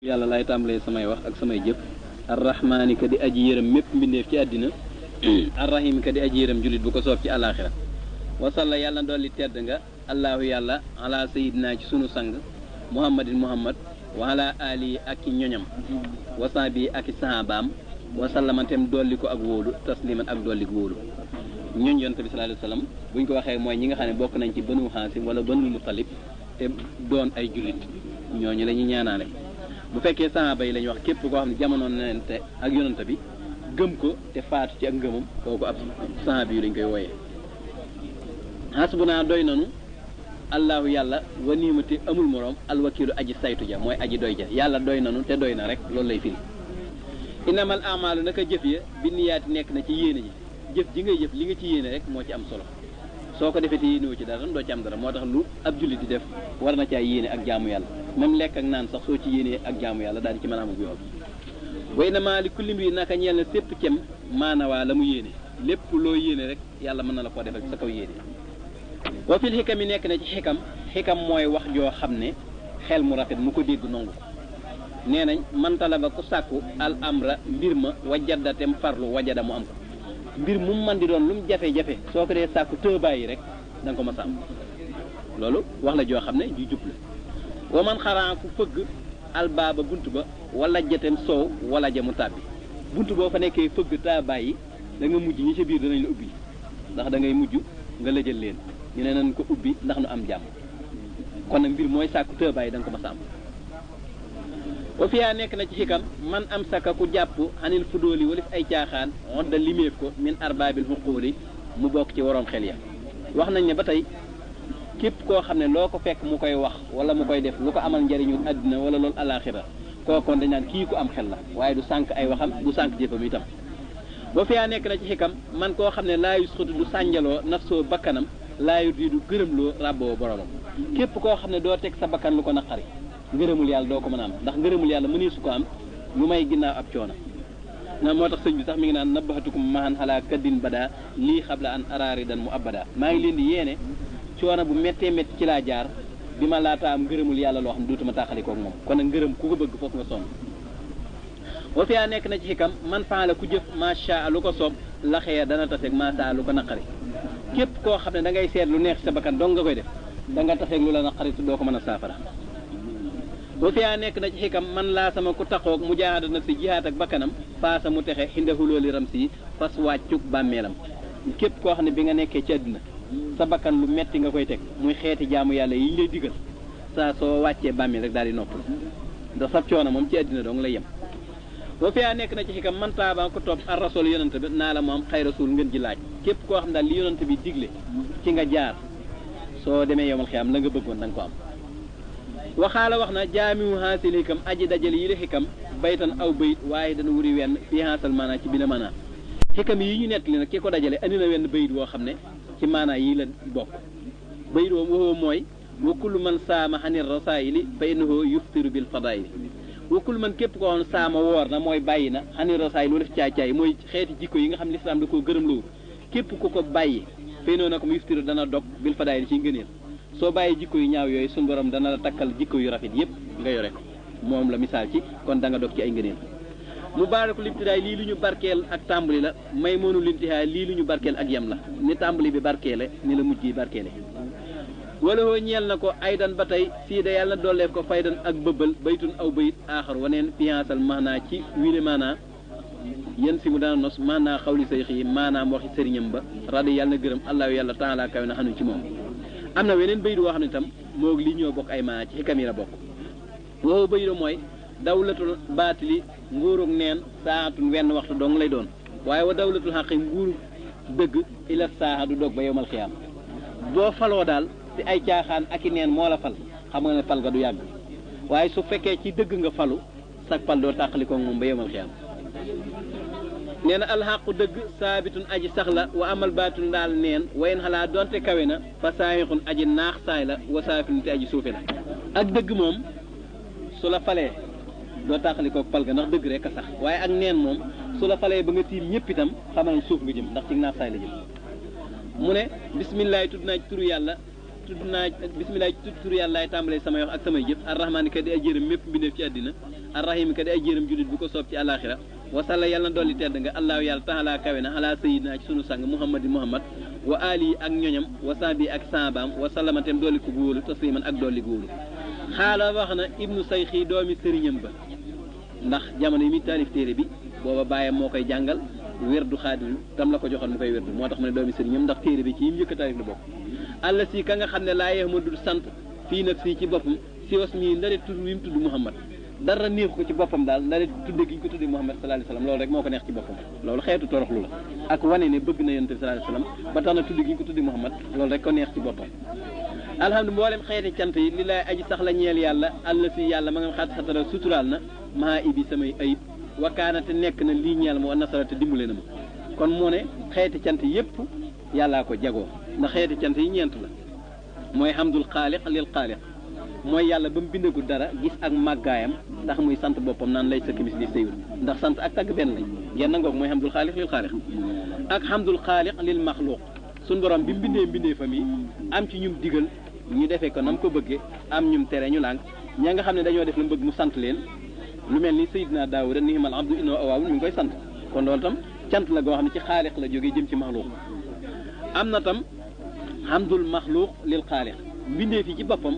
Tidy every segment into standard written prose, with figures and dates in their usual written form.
yàlla lay tàmbalee samay wax ak samay jëf arrahmaani ka di aji yërëm mépp mbindeef ci àddina arrahim ka di aji yërëm jullit bu ko soob ci àllaaxira wasalla yàlla dolli tedd nga allahu yàlla ala sayidina ci sunu sang muhammadin muhammad wa ala ali ak i ñoñam wasan bi ak i sahabaam wasallamantem dolli ko ak wóolu tasliman ak dolli ko wóolu ñooñ yonent bi sallallahu alayhi wasallam buñ ko waxee mooy ñi nga xam ne bokk nañ ci banu xaasim wala banu mutalib te doon ay jullit ñooñu la ñuy ñaanaale bu fekkee sahaba yi la ñuy wax képp koo xam ne jamonoon nante ak yonent bi gëm ko te faatu ci ak ngëmam kooku ab sahaba yi lañ koy wooyee hasbuna doy nanu allahu yàlla wa niimati amul moroom alwakilu aji saytu ja mooy aji doy ja yàlla doy nanu te doy na rek loolu lay firi inamal amalu naka jëf ya bi niyaati nekk na ci yéene ji jëf ji ngay jëf li nga ci yéene rek moo ci am solo soo ko defee te yéenewoo ci dara doo ci am dara moo tax lu ab jullit di def war na caa yéene ak jaamu yàlla même lekk ak naan sax soo ci yéenee ak jaamu yàlla daal di ci mën a am yool way na maa li kulli mbir naka ñeel na sépp cem maanawaa la mu yéene lépp loo yéene rek yàlla mën na la koo defal sa kaw yéene wa fil xikam yi nekk na ci xikam mooy wax joo xam ne xel mu rafet mu ko dégg nangu ko nee nañ man talaba ku sàkku al amra mbir ma wajadatem farlu wajada mu am ko mbir mu man di doon lu mu jafe-jafe soo ko dee sàkku tëbaay yi rek da nga ko ma sàmm loolu wax la joo xam ne ju jub la wa man xaraa ku fëgg albaaba bunt ba wala jatem soow wala jamu tàbbi bunt boo fa nekkee fëgg taabaay yi da nga mujj ñi ca biir danañ la ubbi ndax da ngay mujj nga lëjal leen ñu ne nañ ko ubbi ndax nu am jàmm kon nag mbir mooy sàkku tëbaay yi da nga ko ma sàmm wa fiyaa nekk na ci xikam man am saka ku jàpp xanil fudóoli walif ay caaxaan odda liméef ko min arbaabil xuquuli mu bokk ci waroom xel ya wax nañ ne ba tey képp koo xam ne loo ko fekk mu koy wax wala mu koy def lu ko amal njariñu àddina wala loolu alaxira kookoon dañ naan kii ku am xel la waaye du sànq ay waxam du sànq jëfam itam wa fiyaa nekk na ci xikam man koo xam ne laayu suxutu du sànjaloo nafsoo bakkanam laayu di du gërëmloo ràbboo boromam képp koo xam ne doo teg sa bakkan lu ko naqari ngërëmul yàlla doo ko mën a am ndax ngërëmul yàlla mënee su ko am lu may ginnaaw ab coono na moo tax sëñ bi sax mi ngi naan nabaxatukum mahan xalaa kaddin bada lii xabla an araari dan mu abada maa ngi leen di yéene coono bu méttee métti ci laa jaar bi ma laata am ngërëmul yàlla loo xam ne duutuma tàqalikoog moom kon nag ngërëm ku ko bëgg foofu nga sonn wa fiyaa nekk na ci xikam man faala ku jëf macha lu ko soob laxee dana taseeg macha lu ko naqari képp koo xam ne da ngay seet lu neex sa bakkan dong nga koy def da nga taseeg lu la naqari te doo ko mën a saafara wa fiyaa nekk na ci xikam man laa sama ku taxoog mu jaahada na si jihaat ak bakkanam faasa mu texe xindahu looli ram si fas wàccuk bàmmeelam képp koo xam ne bi nga nekkee ci àddina sa bakkan lu metti nga koy teg muy xeeti jaamu yàlla yi ñu lay digal saa soo wàccee bàmmeel rek daal di noppal ndax sab coono moom ci àddina dong lay yem wa fiyaa nekk na ci xikam man taaba ko topp ar rasul yonante bi naa la moom xay rasul ngeen ji laaj képp koo xam ne daal li yonante bi digle ci nga jaar soo demee yomal xiyaam la nga bëggoon da nga ko am waxaala wax na jaamiwu haasili xikam aji dajale yi la xikam baytan aw bayit waaye dana wuri wenn fii haasal maanaa ci bi la maanaa xikam yi ñu nettali nag ki ko dajale andi na wenn bayit woo xam ne ci maanaa yi la bokk bayit woo waxoo mooy wa kullu man saama xanir rasaili fa innahu yuftiru bil fadaili wa kullu man képp koo xam saama woor na mooy bàyyi na xanir rasaili lu def caay-caay mooy xeeti jikko yi nga xam ne lislaam da koo gërëm loolu képp ku ko bàyyi fay noonu nag mu yuftiru dana dog bil fadaili ci ngëneel soo bàyyi jikko yu ñaaw yooyu suñu borom dana la takkal jikko yu rafet yëpp nga yore ko moom la misaal ci kon da nga dog ci ay ngëneel mu baaraku libtidaay lii lu ñu barkeel ak tàmbali la may moonu lintihaay lii lu ñu barkeel ak yem la ni tàmbali bi barkeele ni la mujj yi barkeele wala hoo ñeel na ko aydan ba tey sii da yàlla na dolleef ko faydan ak bëbbal baytun aw bayit aaxar waneen fiansal maanaa ci wile maanaa yéen si mu dana nos maanaa xawli say xii maanaam waxi sëriñam ba radi yàlla na gërëm allahu yàlla taala kawe na xanu ci moom am na weneen bayit woo xam ne itam moog lii ñoo bokk ay maanaa ci xikam yi la bokk woowu bayit mooy dawlatul baatili nguurug neen saatun wenn waxtu dong lay doon waaye wa dawlatul xaqi nguurug dëgg ila saaxa du dog ba yowmal xiyaam boo faloo daal te ay caaxaan ak i neen moo la fal xam nga ne fal ga du yàgg waaye su fekkee ci dëgg nga falu sag fal doo tàqalikoo moom ba yowmal xiyaam nee na alxaqu dëgg saabitun aji sax la wa amal baatun daal neen wayen xalaa donte kawe na fa saayixun aji naax saay la wa saafilun te aji suufe la ak dëgg moom su la falee doo tàqalikoog fal ga ndax dëgg rek a sax waaye ak neen moom su la falee ba nga tiim ñëpp itam xamal suuf nga jëm ndax ci naax saay la jëm mu ne bisimilah tudd naa ci turu yàlla tudd naa bisimilah tur yàlla laay tàmbalee samay wax ak samay jëf arrahmaani ka di ay jërëm mépp mbindeef ci àddina arrahim ka di ay jërëm jullit bu ko soob ci àllaaxira wasalla yàlla na dolli tedd nga allaahu yàlla taala kawe na ala sayidina ci sunu sang muhammad wa ali ak ñoñam wa sahbi ak saabaam wa sallamatem dolli ko gu wóolu tasliman ak dolli gu wóolu xaala wax na ibnu sayxi doomi sëriñam ba ndax jamono yi muy taalif téere bi booba bàyyam moo koy jàngal wérdu xaadir tam la ko joxoon mu koy wérdu moo tax mu ne doomi sëriñam ndax téere bi ci yim njëkk a taalif la bokk àlla si ka nga xam ne laa yeex ma dul sant fii nag fii ci boppam si was mii ndare tudd wi mu tudd muhammad dara neex ko ci boppam daal ndare tudde gi ñu ko tudde muhammad sallallahu alayhi wasallam loolu rek moo ko neex ci boppam loolu xeetu toroxlu la ak wane ne bëgg na yonent bi sallallahu alayhi wasallam ba tax na tudde gi ñu ko tudde muhammad loolu rek ko neex ci boppam alhamdu mboolem xeeti cant yi li laay aji sax la ñeel yàlla àlla si yàlla ma nga xat xatara suturaal na maa ibi samay ayib wakaanate nekk na lii ñeel ma wa nasara te dimbale na ma kon moo ne xeeti cant yépp yàllaa ko jagoo ndax xeeti cant yi ñeent la mooy hamdul xaaliq lil xaaliq mooy yàlla ba mu bindagul dara gis ak màggaayam ndax muy sant boppam naan lay sa kimis li sayul ndax sant ak tagg benn lañ genn ngoog mooy hamdul xaaliq lil xaaliq ak hamdul xaaliq lil maxluuq suñ borom bi mu bindee fa mi am ci ñum digal ñu defee ko nam ko bëggee am ñum tere ñu lànk ña nga xam ne dañoo def la mu bëgg mu sant leen lu mel ni Seydina Daawuda ni'mal abdu innahu awwaab mi ngi koy sant kon loolu tam cant la goo xam ne ci xaaliq la jógee jëm ci maxluuq am na tam hamdul maxluuq lil xaaliq mbindee fi ci boppam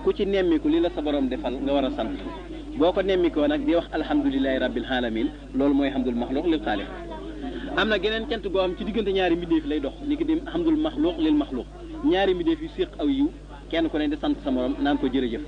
ku ci nemmiku li la sa borom defal nga war a sant boo ko nemmikoo nag di wax alhamdulilahi rabbil alamin loolu mooy hamdul maxluuq lil xaaliq am na geneen cant goo xam ci diggante ñaari mbindee fi lay dox ni ki di hamdul maxluuq lil maxluuq ñaari mbindee fi séq aw yiw kenn ku ne di sant sa morom naan ko jërëjëf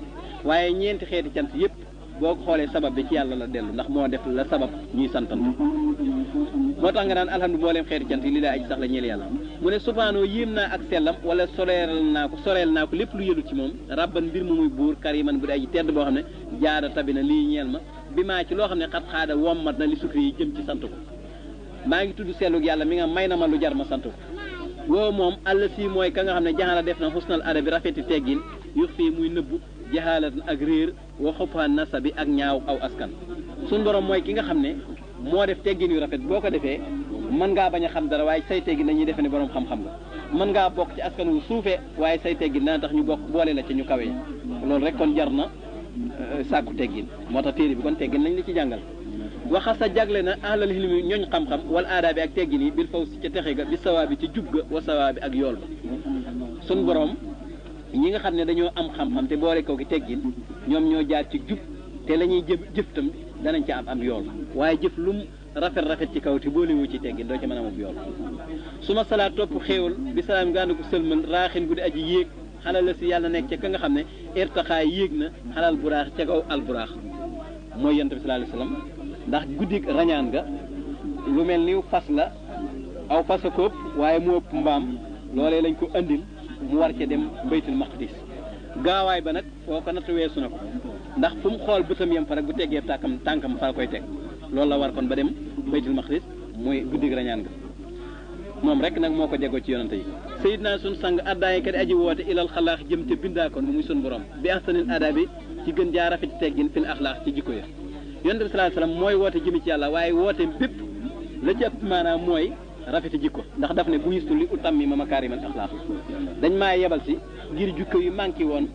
waaye ñeenti xeeti cant yépp boo ko xoolee sabab bi ci yàlla la dellu ndax moo def la sabab ñuy santal moo tax nga naan alhamdu mbooleem xeeti cant yi li laa aji sax la ñeel yàlla mu ne subhaanoo yéem naa ak sellam wala soreel naa ko lépp lu yëlu ci moom rabban mbir mu muy buur kariman bu di aji tedd boo xam ne jaada tabi na lii ñeel ma bi maa ci loo xam ne xat xaada wommat na li sukri yi jëm ci sant ko maa ngi tudd sellug yàlla mi nga may na ma lu jar ma sant ko woo moom àll si mooy ka nga xam ne jaxala def na xusnal adabi rafeti teggin yux fii muy nëbbu jaxaalatan ak réer wa xubha nasabi ak ñaaw aw askan suñ borom mooy ki nga xam ne moo def teggin yu rafet boo ko defee mën ngaa bañ a xam dara waaye say teggin dañuy defe ne borom xam-xam nga mën ngaa bokk ci askan wu suufee waaye say teggin dana tax ñu bokk boole la ci ñu kawe loolu rek kon jar na sàkku teggin moo tax téere bi kon teggin lañ la ci jàngal waxa sa jagle na ahlal hilmi ñooñ xam-xam wala aadaa bi ak teggin yi bil faw si ca texe ga bi sawaa bi ci jub ga wa sawaa bi ak yool ba sun borom ñi nga xam ne dañoo am xam-xam te boole ko ki teggin ñoom ñoo jaar ci jub te la ñuy jëf tam danañ ca am yool waaye jëf lum rafet ci kaw te boolewu ci teggin doo ca mën a am yool su ma salaat topp xéewal bi salaam nga ànd ko sëlmal raaxin gu di aji yéeg xalal la si yàlla nekk ca ka nga xam ne irtaxaay yéeg na xalal buraax ca kaw al buraax mooy yonent bi sallallahu alayhi wasallam ndax guddik rañaan nga lu mel ni fas la aw fas a ko ëpp waaye mu ëpp mbaam loolee lañ ko andil mu war ca dem baytul maqdis gaawaay ba nag foo ko natt weesu na ko ndax fu mu xool bëtam yam fa rek bu teggee tànkam fa koy teg loolu la war kon ba dem baytul maqdis muy guddig rañaan nga moom rek nag moo ko jegoo ci yonante yi sayidna sun sang addaayi kat aji woote ilal xalaax jëm te bindaakoon bu muy sun borom bi ahsanil adabi ci gën jaa rafet teggin fil axlaax ci jikko ya yonante bi sallallahu alayhi wasallam mooy woote jëmi ci yàlla waaye woote bépp la ci ëpp maanaam mooy rafeti jikko ndax daf ne bu yistu li utammi ma makaarimal axlaaq dañ maa yebal si ngir jikko yu manqué woon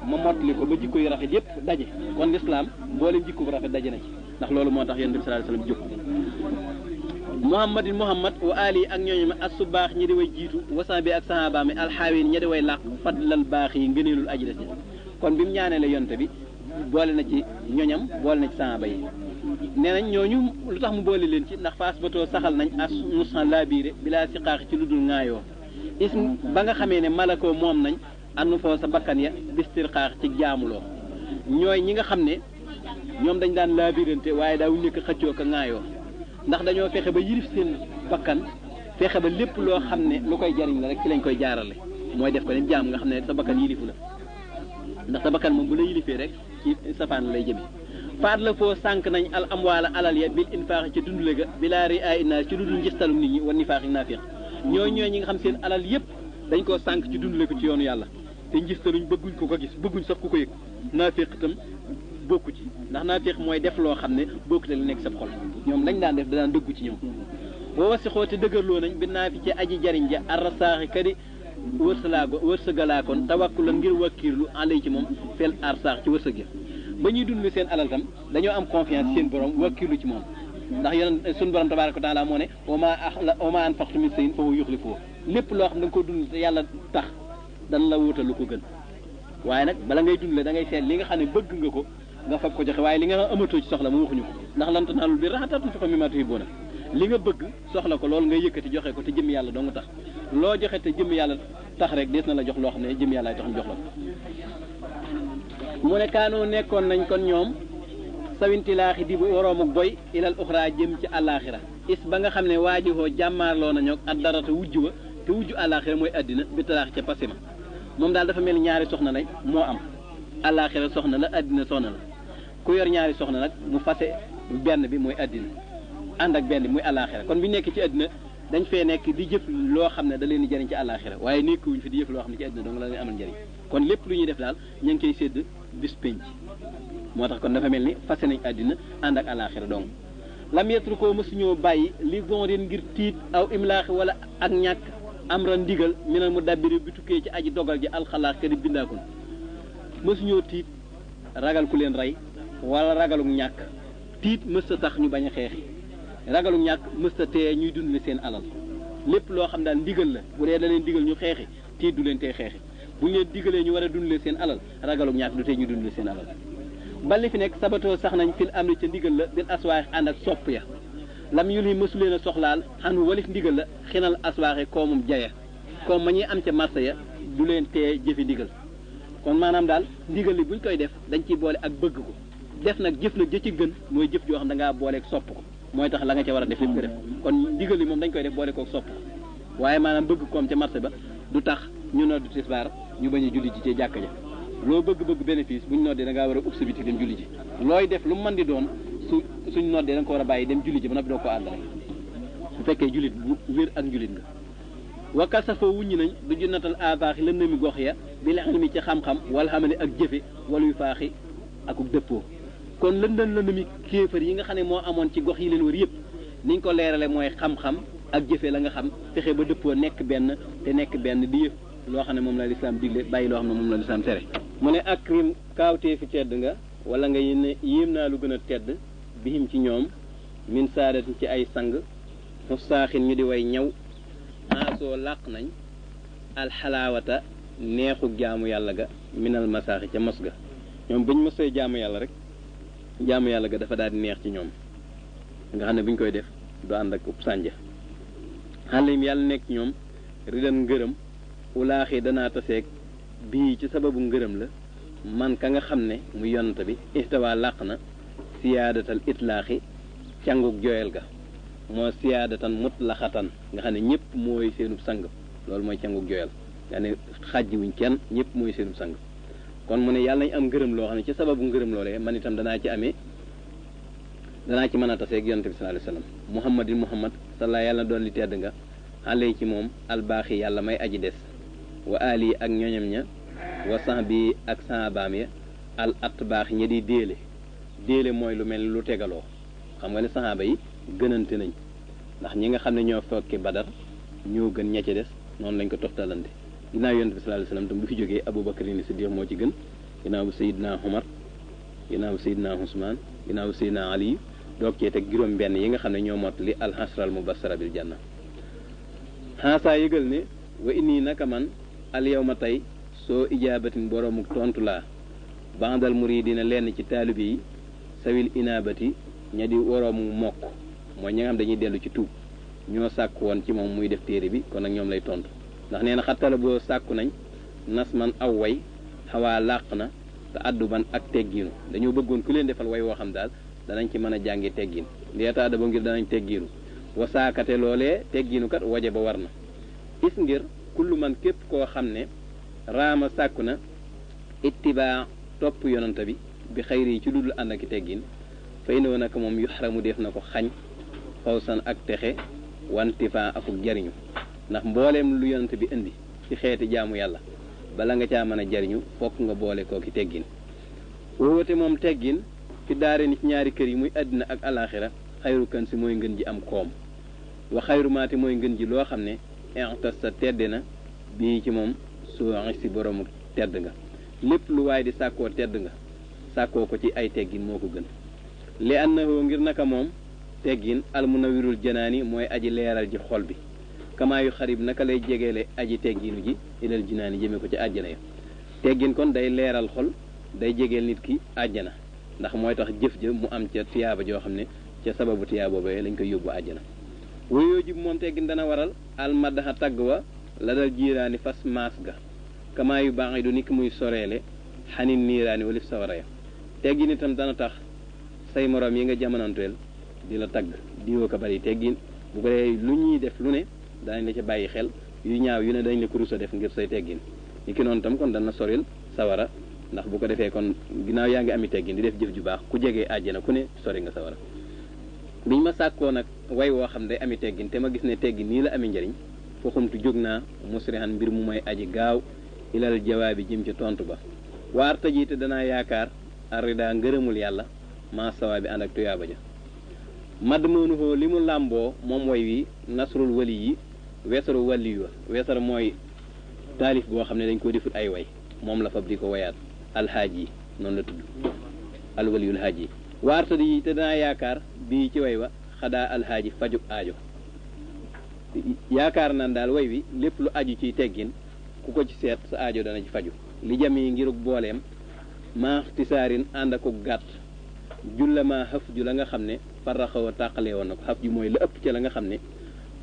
ma mottali ko ba jikko yu rafet yépp daje kon lislaam mboolem jikko bu rafet daje na ci ndax loolu moo tax yonent bi sallallahu alayhi wasallam jóg muhammad wa ali ak ñooñu ma as su baax ñi di way jiitu wasan bi ak sahaaba mi alxaawin ñi di way làq fadlal baax yi ngëneelul aji des kon bi mu ñaanee la yonent bi boole na ci ñoñam boole na ci sahaaba yi nee nañ ñooñu lu tax mu boole leen ci ndax faas batoo saxal nañ as nusan laabiire bilaa si xaax ci lu dul ŋaayoo ism ba nga xamee ne malakoo moom nañ annu foo sa bakkan ya bistir xaax ci jaamuloo ñooy ñi nga xam ne ñoom dañ daan laabirante waaye daaw nekk xëccoo ko ŋaayoo ndax dañoo fexe ba yilif seen bakkan fexe ba lépp loo xam ne lu koy jariñ la rek ci lañ koy jaarale mooy def ko ne jaam nga xam ne sa bakkan yilifu la ndax sa bakkan moom bu la yilifee rek ci safaan lay jëme faat la foo sànq nañ al amwaala alal ya bil infaax ci dundule ga bilaa ri ay naas ci lu dul njëstalum nit ñi wan nifaax yi naafiq ñooy ñi nga xam seen alal yépp dañ koo sànq ci dundule ko ci yoonu yàlla te njëstaluñ bëgguñ ko gis bëgguñ sax ku ko yëg naafiq itam bokku ci ndax naafiq mooy def loo xam ne bokku te li nekk sa xol ñoom lañ daan def da daan dëggu ci ñoom boo wasi xoote dëgërloo nañ bi naa fi ci aji jariñ ja arrasaaxi kadi wërsëgalaa kon tawakkulan ngir wakkiirlu alay ci moom fel arsaax ci wërsëg ya ba ñuy dund seen alal tam dañoo am confiance seen borom wakkiirlu ci moom ndax yonent suñu borom tabaaraka wa taala moo ne wa maa anfaqtum min shay'in fa huwa yukhlifuhu lépp loo xam da nga ko dund te yàlla tax dana la wutal lu ko gën waaye nag bala ngay dund le da ngay seet li nga xam ne bëgg nga ko nga fab ko joxe waaye li nga amatoo ci soxla mu waxuñu ko ndax lan tanaalul birra hattaa tunfiqu mimmaa tuhibbuuna li nga bëgg soxla ko loolu ngay yëkkati joxe ko te jëm yàlla dong tax loo joxe te jëm yàlla tax rek des na la jox loo xam ne jëm yàlla tax ñu jox la ko mu ne kaanoo nekkoon nañ kon ñoom sawintilaaxi di bu waroomu boy ilal uxra jëm ci àllaaxira is ba nga xam ne waajihoo jàmmaarloo nañoo ak dara te wujj wa te wujju àllaaxira mooy àddina bi talaax ca pasima moom daal dafa mel ñaari soxna lay moo am àllaaxira soxna la àddina soxna la ku yor ñaari soxna nag mu fase benn bi mooy àddina ànd ak benn bi muy àllaaxira kon bi nekk ci àddina dañ fee nekk di jëf loo xam ne da leen di jëriñ ci àllaaxira waaye nekkuwuñ fi di jëf loo xam ne ci àddina dong la leen amal njëriñ kon lépp lu ñuy def daal ñu ngi koy sédd bis penc moo tax kon dafa mel ni fase nañ àddina ànd ak àllaaxira dong lam yetru koo mësuñoo bàyyi li donrin ngir tiit aw imlaaxi wala ak ñàkk am ran ndigal minal mu dabbiri bi tukkee ci aji dogal ji alxalaax ka di bindaakon mësuñoo tiit ragal ku leen rey wala ragaluk ñàkk tiit mësta tax ñu bañ a xeexi ragaluk ñàkk mësta tee ñuy dundle seen alal lépp loo xam daal ndigal la bu dee da leen digal ñu xeexi tiit du leen tee xeexi bu ñu leen digalee ñu war a dundle seen alal ragaluk ñàkk du tee ñu dundle seen alal balli fi nekk sabatoo sax nañ fil amri ca ndigal la bil aswaax ànd ak sopp ya lam yu li mësu leen a soxlaal xan walif ndigal la xinal aswaaxe koomum jaya koom ma ñuy am ca marché ya du leen tee jëfi ndigal kon maanaam daal ndigal li buñ koy def dañ ciy boole ak bëgg ko def nag jëf nag jë ci gën mooy jëf joo xam da ngaa booleeg sopp ko mooy tax la nga ca war a def lépp nga def kon ndigal li moom dañ koy def boole koog sopp ko waaye maanaam bëgg koom ca marché ba du tax ñu noddu tisbaar ñu bañ a julli ji ci jàkka ja loo bëgg-bëgg bénéfice buñ noddee da ngaa war a ub sa biti dem julli ji looy def lu mu mën di doon suñ noddee da nga ko war a bàyyi dem julli ji ba noppi doo ko àndale su fekkee jullit bu wér ak jullit nga wakka sa fa wuññi nañ du junnatal avaaxi lëndami gox ya bi la ilmi ci xam-xam wala xamali ak jëfe waluy faaxi akuk dëppoo kon lëndami kéefar yi nga xam ne moo amoon ci gox yi leen wër yëpp niñ ko leerale mooy xam-xam ak jëfe la nga xam fexe ba dëppoo nekk benn te nekk benn di yëf loo xam ne moom la lislaam digle bàyyi loo xam ne moom la lislaam tere mu ne akrim kaawtee fi tedd nga wala nga ne yéem naa lu gën a tedd bihim ci ñoom min saadatin ci ay sang mu saaxin ñu di way ñaw aasoo làq nañ alxalaawata neexu jaamu yàlla ga minal masaaxi ca mos ga ñoom buñ mosee jaamu yàlla rek jaamu yàlla ga dafa daal di neex ci ñoom nga xam ne buñ koy def du ànd ak ub sànja xalim yàlla nekk ci ñoom ridan ngërëm ulaaxi danaa taseeg bii ci sababu ngërëm la man ka nga xam ne mu yonent bi istawa làq na siyaadatal itlaaxi canguk joyal ga moo siyaadatan mutlaxatan nga xam ne ñëpp mooy seenub sang loolu mooy canguk joyal nga ne xàjji wuñ kenn ñëpp mooy seenub sang kon mu ne yàlla nañ am ngërëm loo xam ne ci sababu ngërëm loolee man itam danaa ci mën a taseeg yonent bi sallallahu alayhi wasallam muhammad salla yàlla na doon li tedd nga xale ci moom albaaxi yàlla may aji des wa ali ak ñoñam ña wa sahbi ak sahabaam ya al atbaax ña di déele mooy lu mel lu tegaloo xam nga ne sahaaba yi gënante nañ ndax ñi nga xam ne ñoo fekki badar ñoo gën ña ca des noonu lañ ko toftalante ginnaaw yonent bi sallallahu alayhi wasallam tam bu fi jógee Abubakar ni Siddiq moo ci gën ginnaaw bu Seydina Umar ginnaaw bu Seydina Usmaan ginnaaw bu Seydina Ali doog cee teg juróom benn yi nga xam ne ñoo mottali alxasral mubassara bil janna xaasaa yëgal ne wa inni naka man al yawma tey soo ijaabatin boroomu tontu laa bandal muridina lenn ci taalibe yi sawil inaabati ña di waroomu mokk mooy ñi nga xam dañuy dellu ci tuub ñoo sàkku woon ci moom muy def téere bi kon nag ñoom lay tontu ndax nee na xattala boo sàkku nañ nas man aw way xawaa làq na te addu ban ak teggiinu dañoo bëggoon ku leen defal way woo xam daal danañ ci mën a jàngi teggiin ndeeta adda ba ngir danañ teggiinu wasaakate loolee teggiinu kat waje ba war na is ngir kullu man képp koo xam ne raama sàkku na ittibaa topp yonanta bi bi xayri yi ci ludul ànd ak teggiin fay noo nag moom yu xaramu def na ko xañ fawsan ak texe wantifaa akuk jariñu ndax mbooleem lu yonante bi indi ci xeeti jaamu yàlla bala nga caa mën a jariñu fokk nga boole kooki teggin woote moom teggin fi daare ni ci ñaari kër yi muy àddina ak alaxira xayru kan si mooy ngën ji am koom wa xayru maati mooy ngën ji loo xam ne intas sa tedde na bii ci moom su si boroomu tedd nga lépp lu waay di sàkkoo tedd nga sàkkoo ko ci ay teggin moo ko gën li annahu ngir naka moom teggin almunawirul janaani mooy aji leeral ji xol bi kamaayu xarib naka lay jegeele aji tegginu ji ilal jinaani jëme ko ci àjjana ya teggin kon day leeral xol day jegeel nit ki àjjana ndax mooy tax jëf ja mu am ca tiyaaba joo xam ne ca sababu tiyaaba boobee lañ koy yóbbu àjjana wuyoo ji moom teggin dana waral almadaxa tagg wa la dal jiiraani fas maas ga kamaayu baax du nit ki muy soreele xanin niiraani walif sawara ya teggin itam dana tax say morom yi nga jamonanteel di la tagg diwoo ko bari teggin bu ko dee lu ñuy def lu ne daañ la ca bàyyi xel yu ñaaw yu ne dañ la ko rusa def ngir say teggin ni ki noonu tam kon dana soril sawara ndax bu ko defee kon ginnaaw yaa ngi ami teggin di def jëf ju baax ku jegee àjjana ku ne sori nga sawara biñ ma sàkkoo nag way woo xam day ami teggin te ma gis ne teggin nii la ami njëriñ foo xumtu jóg naa musrihan mbir mu may aji gaaw ilal jawaabi jëm ci tontu ba waar tajiite danaa yaakaar arrida ngërëmul yàlla maa sawaa bi ànd ak tuyaaba ja madd mënuhoo li mu làmboo moom way wi nasrul wali yi weesaru wali wa weesar mooy taalif boo xam ne dañ ko defut ay way moom la fab di ko wayaat alxaaj yi noonu la tudd alwaliyul xaaj yi waarta yi te danaa yaakaar bii ci way wa xadaa alxaaji faju aajo yaakaar naan daal way wi lépp lu aju ciy teggin ku ko ci seet sa aajo dana ci faju li jam yi ngirug booleem maax tisaarin ànd ako gàtt jullama xëf ju la nga xam ne faraxaw a tàqale woon na ko xëf ju mooy la ëpp ci la nga xam ne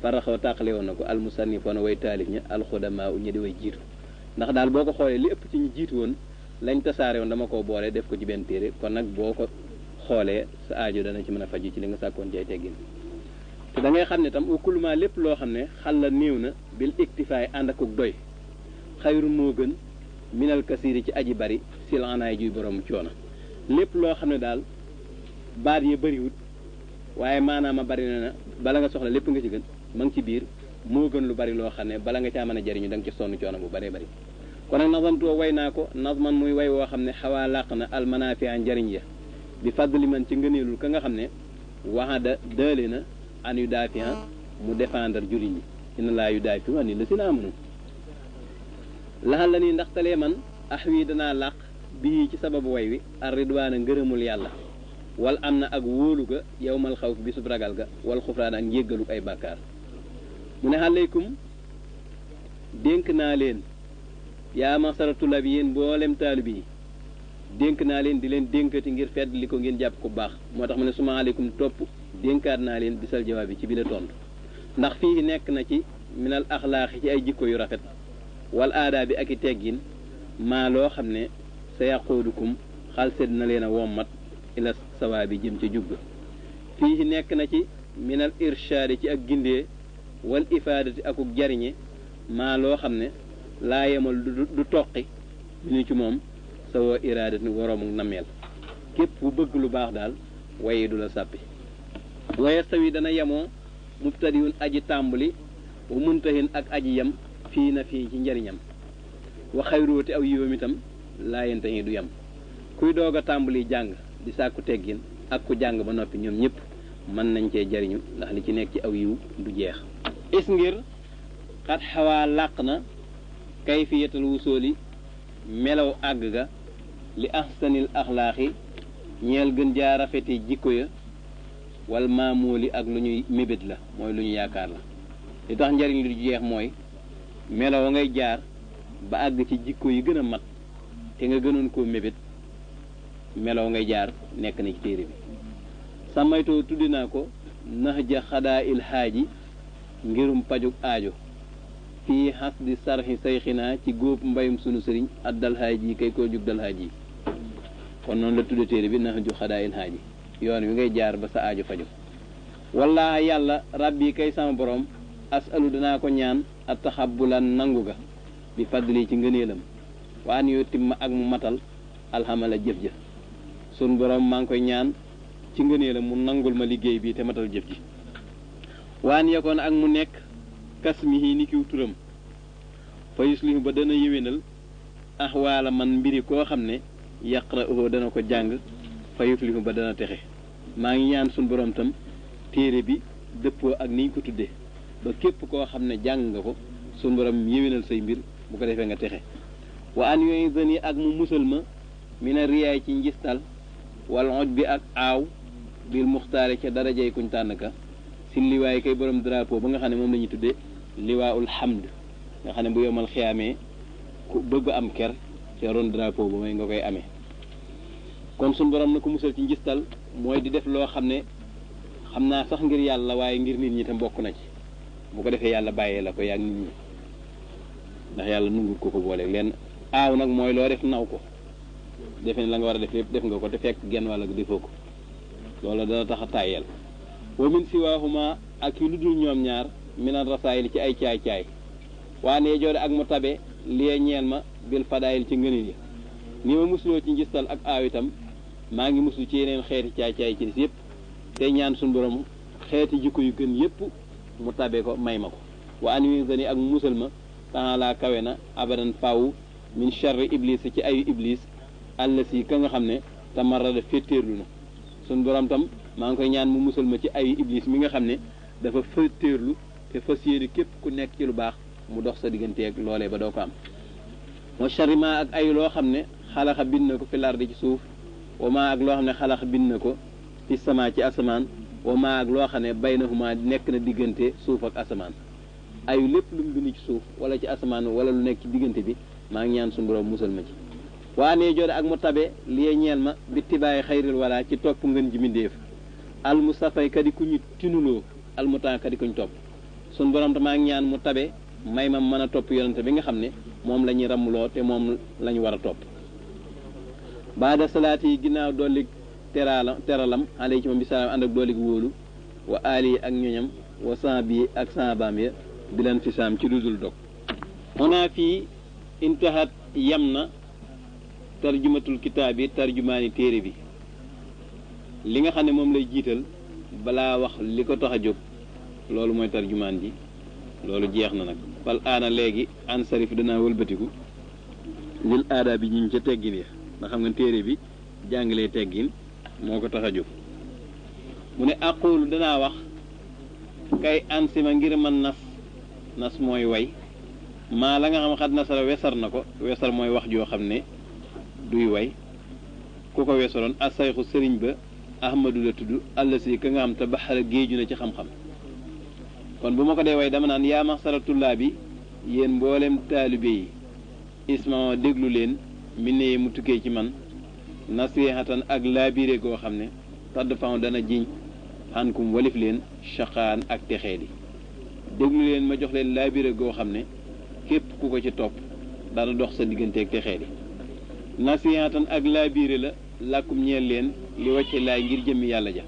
faraxaw a tàqale woon na ko almusannifoona way taalif ña alxudamaa u ñi di way jiitu ndax daal boo ko xoolee li ëpp ci ñu jiitu woon lañ tasaare woon dama koo boole def ko ci benn téere kon nag boo ko xoolee sa aajo dana ci mën a faju ci li nga sàkkoon ci ay teggin te da ngay xam ne tam ukuluma lépp loo xam ne xal la néew na bil iktifaay ànd ak doy xayru moo gën minal kasiri ci aji bari silanaay juy borom coono lépp loo xam ne daal baat yi bëriwut waaye maanaam a bari na bala nga soxla lépp nga ci gën ma ngi ci biir moo gën lu bari loo xam ne bala nga caa mën a jariñu da nga ci sonn coono bu baree bari kon nag nazamtoo way naa ko nazman muy way woo xam ne xawaa làq na almanafia njariñ ya bi fàddali man ci ngëneelul ka nga xam ne waxada dële na an yu daafian mu défendre jullit ñi ina laa yu daafi an ni la si na amunu laxal la nii ndaxtalee man ax wii danaa làq bii ci sababu way wi ar ridwaana ngërëmul yàlla wal am na ak wóolu ga yowmal xawf bi sub ragal ga wal xufraan ak njéggaluk ay bàkkaar mu ne aleykum dénk naa leen yaa masara tulab yéen mboolem taalib yi dénk naa leen di leen dénkati ngir fedd li ko ngeen jàpp ko baax moo tax mu ne suma aleykum topp dénkaat naa leen bisal jawaab bi ci bi la tontu ndax fii nekk na ci minal axlaaxi ci ay jikko yu rafet wal aadaa bi ak i teggin maa loo xam ne sa yaqoodukum xalsed na leen a wommat ila sawaa bi jëm ca jubba fii nekk na ci minal irshaadi ci ak gindee wal ifaadati akuk jariñe maa loo xam ne laa yemal du toqi minu ci moom sa woo iraadati waroomu nameel képp bu bëgg lu baax daal waye du la sàppi waye sawi dana yemoo mubtadiwun aji tàmbali wa muntahin ak aji yem fii na fii ci njariñam wa xayrooti aw yiwam itam laa yentahi du yem kuy doog a tàmbali jàng di sàkku teggin ak ku jàng ba noppi ñoom ñëpp mën nañ cee jariñu ndax li ci nekk ci aw yiw du jeex is ngir xat xawaa làq na kayfiyatal wusooli melaw àgg ga li ahsanil axlaaxi ñeel gën jaa rafeti jikko ya wal maamooli ak lu ñuy mébét la mooy lu ñu yaakaar la li tax njariñ lu jeex mooy melaw ngay jaar ba àgg ci jikko yi gën a mat te nga gënoon koo mébét melaw ngay jaar nekk na ci téere bi sàmmaytoo tuddi naa ko nax ja xadaa il xaaji ngirum pajug aajo fii xas di sarxi sayxinaa ci góob mbayum sunu sëriñ ak dalxaaj yi kay koo jug dalxaaj yi kon noonu la tudde téere bi nax ju xadaa il xaaji yoon wi ngay jaar ba sa aajo faju wallaaha yàlla rabbi kay sama borom asalu danaa ko ñaan a taxabulan nangu ga bi fadli ci ngëneelam waan yoo timma ak mu matal alxamala jëf ja sun borom maa ngi koy ñaan ci ngëneelam mu nangul ma liggéey bi te matal jëf ji waan yekoon ak mu nekk kasmihi ni kiw turam fa yuslihu ba dana yéwénal axwaala man mbiri koo xam ne yaqra'uhu dana ko jàng fa yuflihu ba dana texe maa ngi ñaan sun borom tam téere bi dëppoo ak niñ ko tuddee ba képp koo xam ne jàng nga ko sun borom yéwénal say mbir bu ko defee nga texe wa an yooyu zani ak mu musal ma mina riyaay ci njistal wal oj bi ak aaw bil muxtaari ca darajey kuñ tànn ka si liwaay kay borom drapeau ba nga xam ne moom la ñuy tuddee liwaaul hamd nga xam ne bu yomal xiyaamee ku bëgg am ker ca ron drapeau ba may nga koy amee kon suñ borom na ko musal ci njistal mooy di def loo xam ne xam naa sax ngir yàlla waaye ngir nit ñi tam bokk na ci bu ko defee yàlla bàyyee la ko yaag nit ñi ndax yàlla nungul ko booleeg leen aaw nag mooy loo def naw ko defe ne la nga war a def lépp def nga ko te fekk genn wàll ga defoo ko loolu dana tax a tàyyeel wa min siwaahuma ak yi lu dul ñoom ñaar minan rasaayil ci ay caay-caay waa nee joode ak mu tabe liee ñeel ma bil fadaayil ci ngënil yi ni ma musuloo ci njistal ak aaw itam maa ngi musul ci yeneen xeeti caay-caay ci des yëpp tey ñaan suñu borom xeeti jikko yu gën yëpp mu tabe ko may ma ko wa an wi zani ak musal ma taala kawe na abadan faw min charri iblis ci ayu iblis àll si ka nga xam ne tamarada féttéerlu na suñ borom tam maa ngi koy ñaan mu musal ma ci ayu iblis mi nga xam ne dafa féttéerlu te fas yéene képp ku nekk ci lu baax mu dox sa digganteeg loolee ba doo ko am wa charri ma ak ayu loo xam ne xalaxa bind na ko fi lardi ci suuf wa ma ak loo xam ne xalaxa bind na ko fi sama ci asamaan wa ma ak loo xam ne baynahuma nekk na diggante suuf ak asamaan ayu lépp lu mu bind ci suuf wala ci asamaan wala lu nekk ci diggante bi maa ngi ñaan suñu borom musal ma ci waa nee joode ak mu tabe liee ñeel ma bitti bàyyi xayril wala ci topp ngën ji mindéef al mustafay kadi ku ñu tinuloo al mutaan kadi ku ñu topp suñu borom te maa ngi ñaan mu tabe may ma mën a topp yonente bi nga xam ne moom la ñuy ramuloo te moom la ñu war a topp baada salaat yi ginnaaw dollig teralam alay ci moom bi salaam ànd ak dollig wóolu wa aali ak ñoñam wa san bi ak sanbaam ya bilan fi saam ci ludul dog ona fii intahat yam na tarjumatul kitaab bi tarjumaani téere bi li nga xam ne moom lay jiital balaa wax li ko tax a jóg loolu mooy tarjumaan ji loolu jeex na nag fal aana léegi ansarif danaa wëlbatiku lil aada bi ñu ca teggin ya nga xam nga téere bi jàngalee teggin moo ko tax a jóg mu ne aqulu danaa wax kay ansima ngir man nas mooy way maa la nga xam xat nasara wesar na ko wesar mooy wax joo xam ne duy way ku ko wesaroon asayxu sëriñ ba ahmadu la tudd àll si ka nga xam te baxara géeju na ci xam-xam kon bu ma ko dee way dama naan yaa maxsara tullaa bi yéen mboolem taalibe yi isma déglu leen mi ne mu tukkee ci man nasihatan ak laabire goo xam ne tadd fan dana jiñ xankum walif leen chaqaan ak texee di déglu leen ma jox leen laabire goo xam ne képp ku ko ci topp dana dox sa digganteeg texee di nasihatan ak laabire la làkkum ñeel leen li wàcce laay ngir jëmmi yàlla ja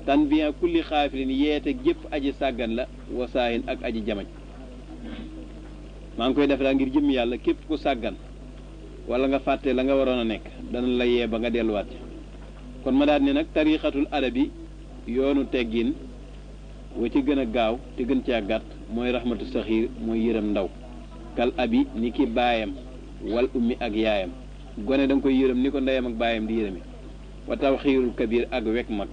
tan bien kulli xaafilin yeete jépp aji sàggan la wasaahin ak aji jamaj maa ngi koy def daal ngir jëmmi yàlla képp ku sàggan wala nga fàtte la nga waroon a nekk dana la yee ba nga delluwaat kon ma daal ne nag tariixatul adabi yoonu teggin wa ci gën a gaaw te gën caa gàtt mooy rahmatu saxiir mooy yërëm ndaw kal abi ni ki baayam wal ummi ak yaayam gone da nga koy yërëm ni ko ndeyam ak baayam di yërëmi wa tawxiirul kabir ak wekk mag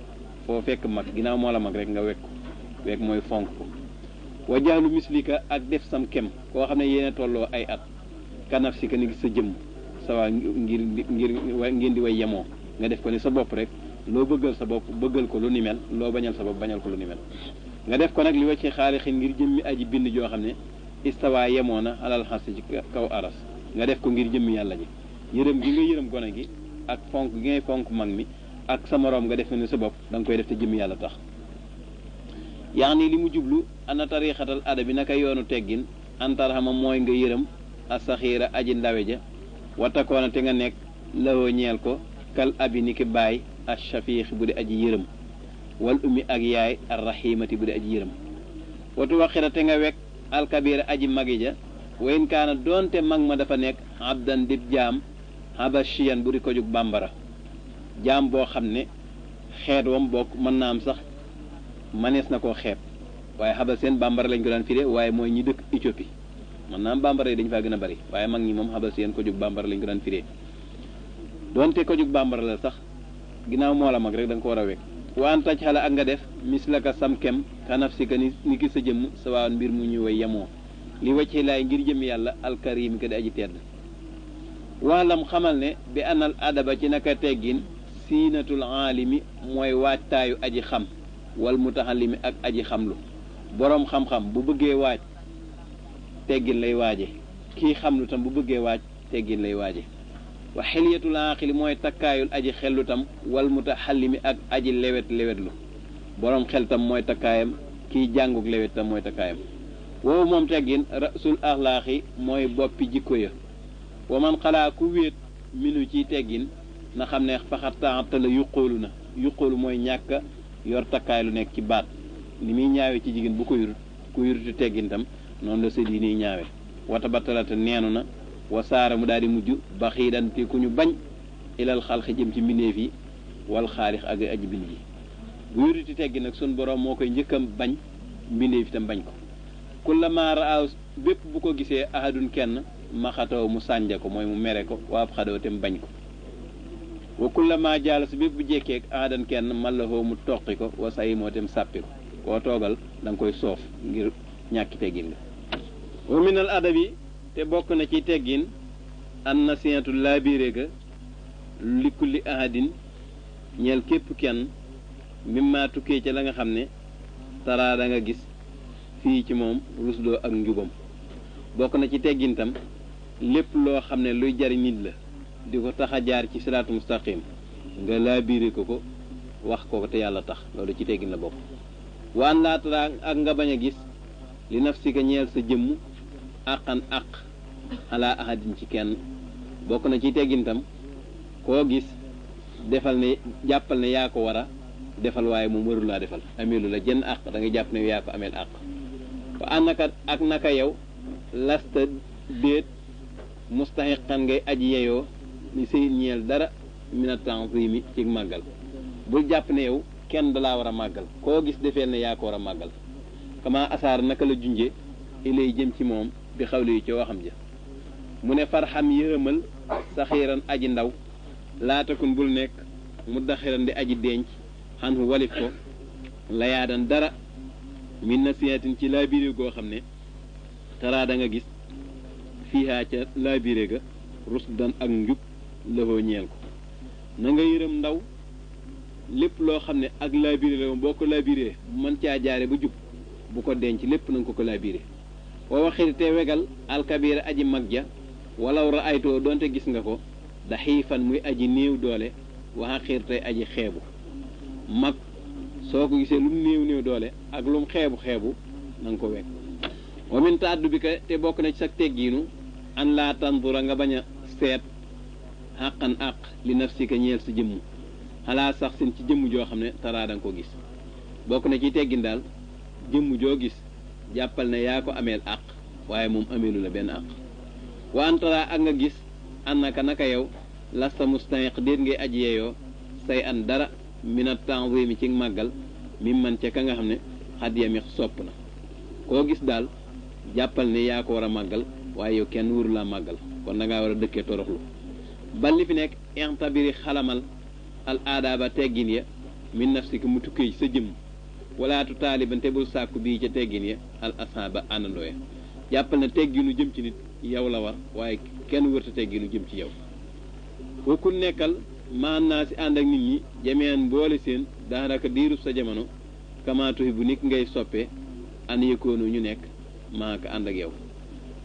foo fekk mag ginnaaw moo la mag rek nga wekk ko wekk mooy fonk ko wa jaalu mislika ak def sam kem koo xam ne yéene tolloo ay at kanaf si ka ni sa jëmm sawa ngeen di way yemoo nga def ko ni sa bopp rek loo bëggal sa bopp bëggal ko lu ni mel loo bañal sa bopp bañal ko lu ni mel nga def ko nag li wàcce xaalixin ngir jëmmi aji bind joo xam ne istawa yemoo na alal xas ci kaw aras nga def ko ngir jëmmi yàlla ji yërëm gi nga yërëm gone gi ak fonk gi ngay fonk mag mi ak sa moroom nga def ni sa bopp da nga koy def te jëmmi yàlla tax yaa ni li mu jublu ana tariixatal adabi naka yoonu teggin antarxama mooy nga yërëm asaxiira aji ndawe ja watakoona te nga nekk lawoo ñeel ko kal abi ni ki baay ashafiix bu di aji yërëm wal ummi ak yaay arrahimati bu di aji yërëm watu waxira te nga wekk alkabira aji magi ja wayn kaana doonte mag ma dafa nekk abdan dib jaam habashiyan bu di ko jug bambara jaam boo xam ne xeet wam bokk mën naa am sax manees na koo xeeb waaye habaseen bambara lañ ko daan firé waaye mooy ñi dëkk Éthiopie mën naa am bambara yi dañu faa gën a bari waaye mag ñi moom habaseen ko jug bambara lañ ko daan firé doonte ko jug bambara la sax ginnaaw moo la mag rek da nga ko war a wekk waan taj xala ak nga def mislaka sam kem kanaf si ka ni ki sa jëmm sa waan mbir mu ñu way yemoo li wacci laay ngir jëm yàlla alkarim ka di aji tedd waalam xamal ne bi anal adaba ci naka teggin siinatul aalimi mooy waajtaayu aji xam wal mutaxallimi ak aji xamlu boroom xam-xam bu bëggee waaj teggin lay waaje kii xamlu tam bu bëggee waaj teggin lay waaje wa xilyatul aqili mooy takkaayul aji xellu tam wal mutaxallimi ak aji lewetlu boroom xel tam mooy takkaayam kii jànguk lewet tam mooy takkaayam woowu moom teggin rasul axlaaqi mooy boppi jikko ya wa man xalaa ku wéet minu ci teggin na xam ne faxataata la yuqóolu mooy ñàkk yor takkaay lu nekk ci baat ni muy ñaawe ci jigéen bu ko yurut ku yuruti teggin tam noonu la sëdd yi niy ñaawe wata battalata neenu na wa saara mu daal di mujj ba xiidante ku ñu bañ ilal xalqi jëm ci mbindeef yi wal xaalix ak aji bind yi bu yuruti teggin nag sun borom moo koy njëkkam bañ mbindeef itam bañ ko kullama raaw bépp bu ko gisee ahadun kenn maxataw mu sànja ko mooy mu mere ko waab xadaw te mu bañ ko wa kullama jaalas bépp bu jekkeek ahadan kenn mallahoo mu toqi ko wa sayi moo tem sàppi ko koo toogal da nga koy soof ngir ñàkki teggin nga wa minal adabi te bokk na ci teggin an nasihatu laabiré ga li kulli ahadin ñeel képp kenn mimma tukkee ca la nga xam ne taraa da nga gis fii ci moom rusdoo ak njubam bokk na ci teggintam lépp loo xam ne luy jariñ nit la di ko tax a jaar ci siraatu mustaqim nga laabiré ko wax ko te yàlla tax loolu ci teggin la bokk waan laa taraa ak nga bañ a gis li nafsika ñeel sa jëmm àqan àq ala ahadin ci kenn bokk na ci teggintam koo gis defal ne jàppal ne yaa ko war a defal waaye moom warul laa defal ameelu la jën àq da nga jàpp ne yaa ko ameel àq wa ànnaka ak naka yow lasta déet mustahiqan ngay aji yeyoo ni sëy ñeel dara mina tanzimi ci màggal bul jàpp ne yow kenn dalaa war a màggal koo gis defeel ne yaa ko war a màggal kama asaar naka la junje ilay jëm ci moom bi xawli yi ci waxam ja mu ne farxam yërëmal saxiiran aji ndaw laatakun bul nekk mu daxiran di aji denc xan fu walif ko layaadan dara min nasihatin ci laabiré goo xam ne taraa da nga gis fiihaa ca laabiré ga rusdan ak njub lafoo ñeel ko na nga yërëm ndaw lépp loo xam ne ak laabiré la boo ko laabiré mën caa jaare ba jub bu ko denc lépp na nga ko laabiré wa waxir te wegal alkabira aji mag ja walaw ra aytoo doonte gis nga ko da xiifan muy aji néew doole waxa xiir tey aji xeebu mag soo ko gisee lu mu néew doole ak lu mu xeebu na nga ko wekk wa min tàddu bi ka te bokk na ci sa teggiinu an laa tandura nga bañ a seet xàqan àq li nafsika ñeel sa jëmm xalaa sax seen ci jëmm joo xam ne taraa da nga ko gis bokk na ci teggin daal jëmm joo gis jàppal ne yaa ko ameel àq waaye moom ameelu la benn àq wa antara ak nga gis annaka naka yow lasta mustahiq déet ngay aji yeeyoo say an dara minat tanzimi ci màggal mi man ca ka nga xam ne xad yami sopp na koo gis daal jàppal ne yaa ko war a màggal waaye yow kenn wuru laa màggal kon da ngaa war a dëkkee toroxlu bal li fi nekk intabiri xalamal al aadaaba teggin ya min nafsika mu tukkee sa jëmm walaatu taaliban te bul sàkku bii ca teggin ya al asaba àndandoo ya jàppal na tegginu jëm ci nit yow la war waaye kenn wërta tegginu jëm ci yow wakul nekkal maan naa si ànd ak nit ñi jameen boole seen daanaka diirub sa jamono kamaatuhi bu nit ngay soppee an yëkkoonu ñu nekk maaka ànd ak yow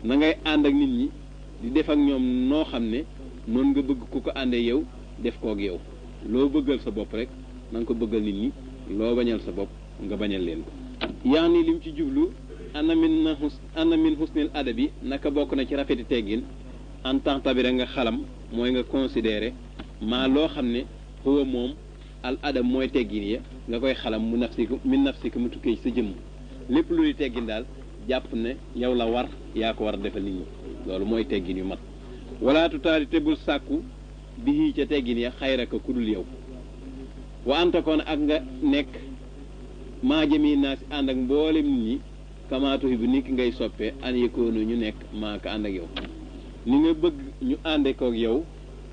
na ngay ànd ak nit ñi di def ak ñoom noo xam ne noonu nga bëgg ku ko àndee yow def kook yow loo bëggal sa bopp rek na nga ko bëggal nit ñi loo bañal sa bopp nga bañal leen ko yaa ni lim ci jublu ana min husnil adabi naka bokk na ci rafeti teggin en tant tabira nga xalam mooy nga considéré maa loo xam ne huwa moom al adab mooy teggin ya nga koy xalam mu nafsiku min nafsika mu tukkee ci sa jëmm lépp luy teggin daal jàpp ne yow la war yaa ko war a defal nit ñi loolu mooy teggin yu mat walaatu taali te bul sàkku bi ca teggin ya xayraka ku dul yow wa anta koon ak nga nekk maa jëmi naa si ànd ak mboolem nit ñi kamaatuhi bu nit ki ngay soppee an yëkkoonu ñu nekk maa ko ànd ak yow ni nga bëgg ñu àndee kook yow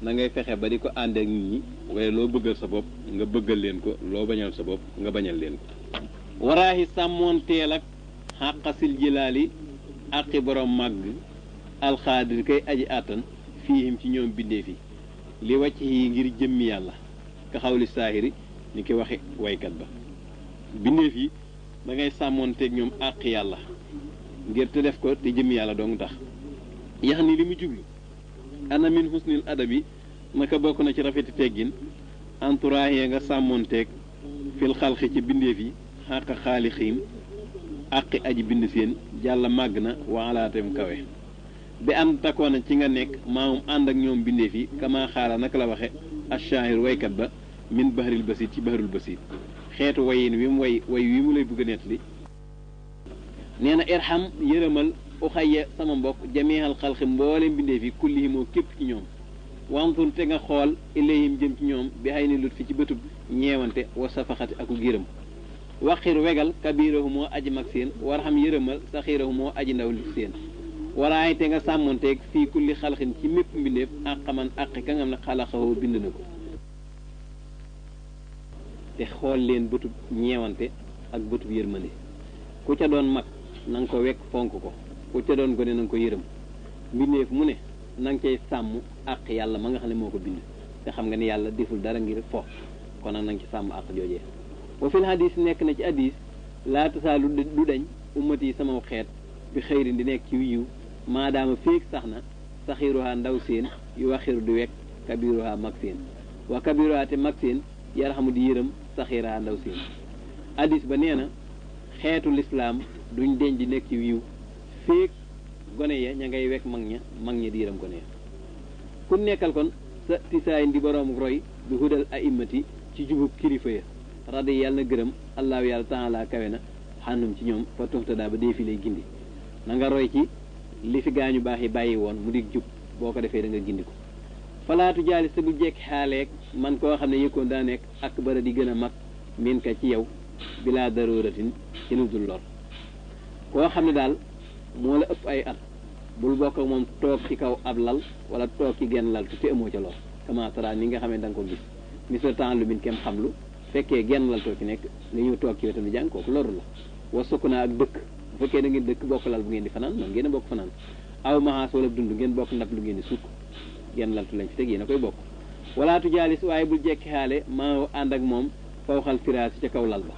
na ngay fexe ba di ko àndee ak nit ñi waaye loo bëggal sa bopp nga bëggal leen ko loo bañal sa bopp nga bañal leen ko waraahi sàmmoon teel ak xàqasil jilaali àqi borom màgg alxaadir kay aji àttan fiihim ci ñoom bindee fi li wàcc yi ngir jëmmi yàlla ka xawli saahiri ni ki waxe waykat ba bindeef yi da ngay sàmmoonteeg ñoom àq yàlla ngir te def ko te jëmmi yàlla dong tax yax ni li mu jublu ana min husnil adabi naka bokk na ci rafeti teggin entourage nga sàmmoonteeg fil xalqi ci bindeef yi xàq xaalixiim àqi aji bind seen jàlla màgg na waalaateem kawe bi an takkoona ci nga nekk maamum ànd ak ñoom bindeef yi kama xaala naka la waxe ash-shaahir waykat ba min bahril basit ci bahrul basit xeetu wayin wi mu way wi mu lay bëgg a nettali nee na irham yërëmal uxayya sama mbokk jamiihal xalqi mboole mbindeef yi kullihimoo képp ci ñoom wantul te nga xool ilayhim jëm ci ñoom bi xay ni lut fi ci bëtub ñeewante wa safaxati aku giram waxir wegal kabirahu moo aji mag seen warxam yërëmal saxirahu moo aji ndaw li seen waraay te nga sàmmonteeg fii kulli xalqin ci mépp mbindeef àqaman àqi ka nga xam ne xalaxawoo bind na ko te xool leen bëtub ñeewante ak bëtub yërmande ku ca doon mag na nga ko wekk fonk ko ku ca doon gone na nga ko yërëm mbindeef mu ne na nga cay sàmm àq yàlla ma nga xam ne moo ko bind te xam nga ni yàlla deful dara ngir fo kon nag na nga ci sàmm àq joojee wa fil hadis nekk na ci hadis laa tasaalu du dañ ummat yi sama xeet bi xëyrin di nekk ci yiw maadaama féeg sax na saxiruha ndaw seen yu waxiru di wekk kabiruha mag seen wa kabiruha te mag seen yarxamu di yërëm saxiruha ndaw seen hadis ba nee na xeetu lislaam duñ deñ di nekk ci yiw féeg gone ya ña ngay wekk mag ña di yërëm gone ya ku nekkal kon sa tisaayin di boroom roy bi hudal a'immati ci jubub kilifa ya radi yàlla na gërëm allahu yàlla taala kawe na xànnum ci ñoom fa tuxtadaa ba dee fi lay gindi na nga roy ci li fi gaañu baax yi bàyyi woon mu dig jub boo ko defee da nga gindi ko falaatu jaali sa bu jekki xaaleeg man koo xam ne yëkkoon daa nekk ak bara di gën a mag min ka ci yow bilaa daruratin ci lu dul lor koo xam ne daal moo la ëpp ay at bul bokk ak moom toog ci kaw ab lal wala toog ci genn lal te amoo ca lor kamatara ni nga xamee da nga ko gis misal temps lu min kem xam lu fekkee genn lal too ci nekk nga ñëw toog ci wetam di jàng kooku loru la wa sukk naa ak dëkk bu fekkee da ngeen dëkk bokk lal bu ngeen di fanaan man ngeen a bokk fanaan aw maxaas wala dund ngeen bokk ndab lu ngeen di sukk genn laltu lañ fi teg yéen a koy bokk walaatu jaalis waaye bul jekki xaale maa ànd ak moom fawxal firaas ca kaw lal ba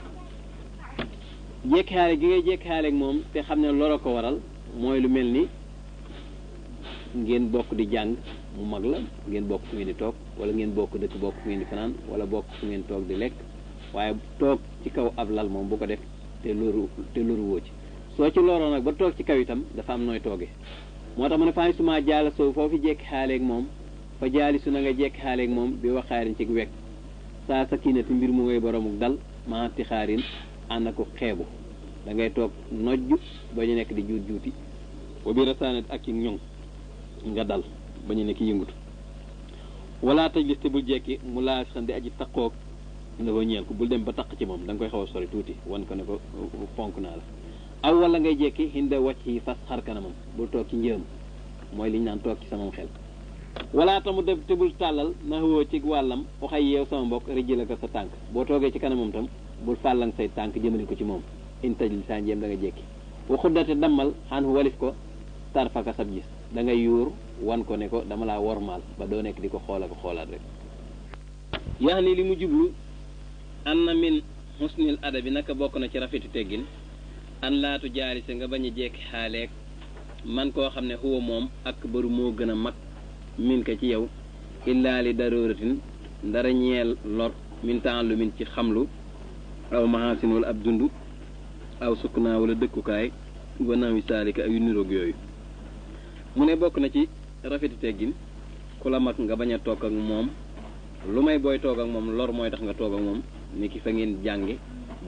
jekki xaale gi ngay jekki xaale ak moom te xam ne loro ko waral mooy lu mel ni ngeen bokk di jàng mu mag la ngeen bokk fu ngeen di toog wala ngeen bokk dëkk bokk fu ngeen di fanaan wala bokk fu ngeen toog di lekk waaye toog ci kaw ab lal moom bu ko def te loru woo ci soo ci loroo nag ba toog ci kaw itam dafa am nooy toogee moo tax mu ne faa suma jaala soo foofu jekki xaaleeg moom fa jaali su na nga jekki xaaleeg moom bi waxaarin ci wekk saa sa kiinati mbir mu ngay boromuk dal maati xaarin ànd ko xeebu da ngay toog nojj ba ñu nekk di juut juuti wa bi rasaanat ak ci ñoŋ nga dal ba ñu nekk yëngutu wala tajlis te bul jekki mu laa xam di aji taqoog na ko ñeel ko bul dem ba taq ci moom da nga koy xaw a sori tuuti wan ko ne ko fonk naa la aw wala ngay jekki hinda wàcc yi fas xar kanamam bul toog ci njëm mooy li ñu naan toog ci sama xel wala tamu def te bul tàllal na woo ci wàllam waxay yeew sama mbokk rijjëla ko sa tànk boo toogee ci kanamam tam bul fàllang say tànk jëmale ko ci moom in tajli saa njéem da nga jekki waxuddate dammal xaan walif ko tarfaka sab gis da ngay yuur wan ko ne ko dama laa wormaal ba doo nekk di ko xoola ko xoolaat rek yaa ni li mu jublu an na min husnil adabi naka bokk na ci rafetu teggin an laatu jaalise nga bañ a jekki xaaleeg man koo xam ne huwa moom ak baru moo gën a mag min ka ci yow illaa li daruratin ndara ñeel lor min taallu min ci xamlu aw mahasin wala ab dund aw sukkanaa wala dëkkukaay wanaawi saalika ak yu niroog yooyu mu ne bokk na ci rafeti teggin ku la mag nga bañ a toog ak moom lu may booy toog ak moom lor mooy tax nga toog ak moom ni ki fa ngeen jànge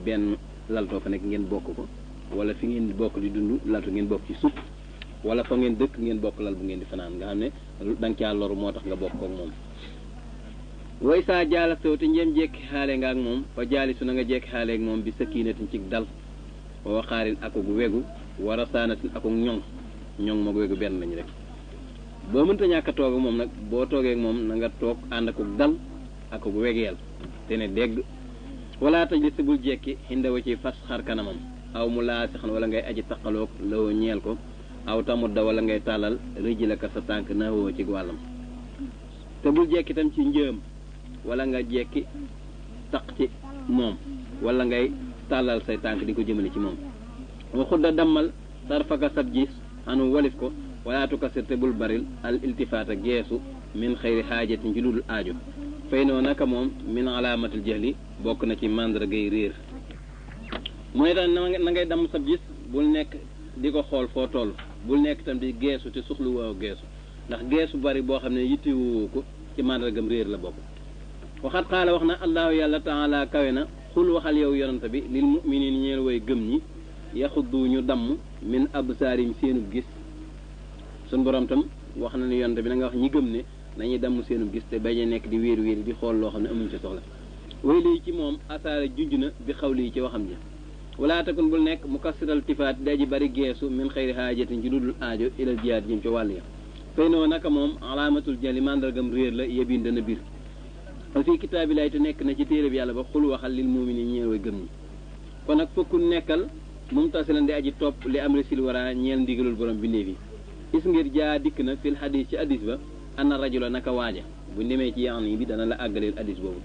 benn laltoo fa nekk ngeen bokk ko wala fi ngeen bokk di dund laltu ngeen bokk ci suuf wala fa ngeen dëkk ngeen bokk lal bu ngeen di fanaan nga xam ne da nga caa loru moo tax nga bokk ak moom way saa jaala sow te njëm jekki xaale nga ak moom fa jaali su na nga jekki xaale ak moom bi sakinatin ci dal wa waxaarin akuk wegu wa rasaanatin akuk ñoŋ moog wegu benn lañu rek boo mënta ñàkk a toog ak moom nag boo toogee ak moom na nga toog ànd akuk dal akuk wegeel te ne dégg wala taj li si bul jekki xindawa ci fas xar kanamam aw mu laa si xan wala ngay aji taqaloog lawoo ñeel ko aw tamudda wala ngay tàllal rijlaka sa tànk nahoo ci wàllam te bul jekki tam ci njëm wala nga jekki taq ci moom wala ngay tàllal say tànk di ko jëmale ci moom wa xudda dammal sarfaka sab gis anu walif ko wala tukasir te bul baril al iltifaata geesu min xayri xaajatin ci ludul aajo fay noo naka moom min alaamatil jahli bokk na ci màndargay réer mu ne tam na ngay damm sab gis bul nekk di ko xool foo toll bul nekk tam di geesu te suxlu woo geesu ndax geesu bari boo xam ne yittewoo ko ci màndargam réer la bokk waxat xaala wax na allahu yàlla taala kawe na xul waxal yow yonante bi lil muminin ñeel way gëm ñi yaxuddu ñu damm min absaarim seenub gis sun borom tam wax na ni yonante bi na nga wax ñi gëm ne nañuy damm seenub gis te bañ a nekk di wéer wéer di xool loo xam ne amuñ ci soxla way lii ci moom asaara junj na bi xaw lii ci waxam ja wala takun bul nekk mu kassiral tifaat daji bari geesu min xayri haajatin ci dudul aajo ilal jihaad jëm ci wàll ya fay noo naka moom alaamatul jali mandargam réer la yebin dana bir wa fii kitaabillahi te nekk na ci téere bi yàlla ba xul waxal lil mu'minin ñeel way gëm ñi kon nag fokku nekkal mumtasilan di aji topp li amri sil wara ñeel ndigalul borom bindéef yi is ngir jaa dikk na fil hadis ci hadis ba anna rajula naka waaja bu demee ci yaani bi dana la àggaleel hadis boobu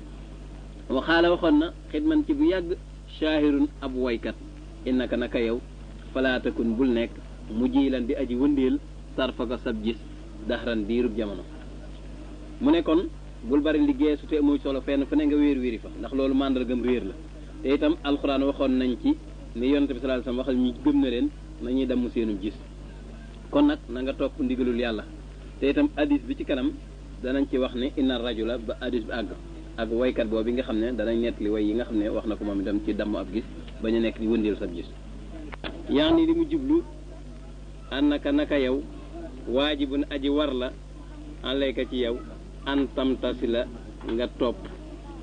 waxaala waxoon na xidman ci bu yàgg shaahirun ab waykat innaka naka yow falaatakun bul nekk mu jiilan di aji wëndeel sarfaka sab gis daxran diirub jamono mu ne kon bul bari li geesu te muy solo fenn fu ne nga wéer wéeri fa ndax loolu màndargam réer la te itam alxuraan waxoon nañ ci ni yonent bi sallallahu alayhi wasallam waxal ñi gëm na leen nañuy damm seenum gis kon nag na nga topp ndigalul yàlla te itam hadis bi ci kanam danañ ci wax ne inna rajula ba hadis bi àgg ak waykat boobu bi nga xam ne danañ nettali way yi nga xam ne wax na ko moom itam ci damm ab gis bañ a nekk di wëndeel sab gis yaa ni li mu jublu annaka naka yow waajibun aji war la alayka ci yow an tamtasi la nga topp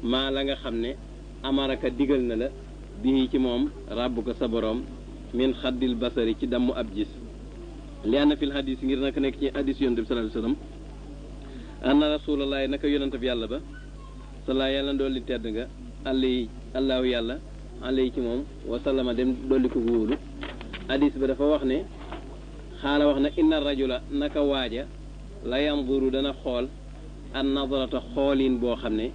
maa la nga xam ne amaraka digal na la bii ci moom ràbb ko sa boroom min xaddil basari ci damm ab gis li anna fil hadis ngir naka nekk ci hadis yonent bi sallallahu alayhi wasallam anna rasulullahi naka yonent bi yàlla ba sala yàlla dolli tedd nga allahu yàlla alay ci moom wasallama dem dolli ko wóolu hadis ba dafa wax ne xaala wax na inna rajula naka waaja la yanzuru dana xool an nadrata xoolin boo xam ne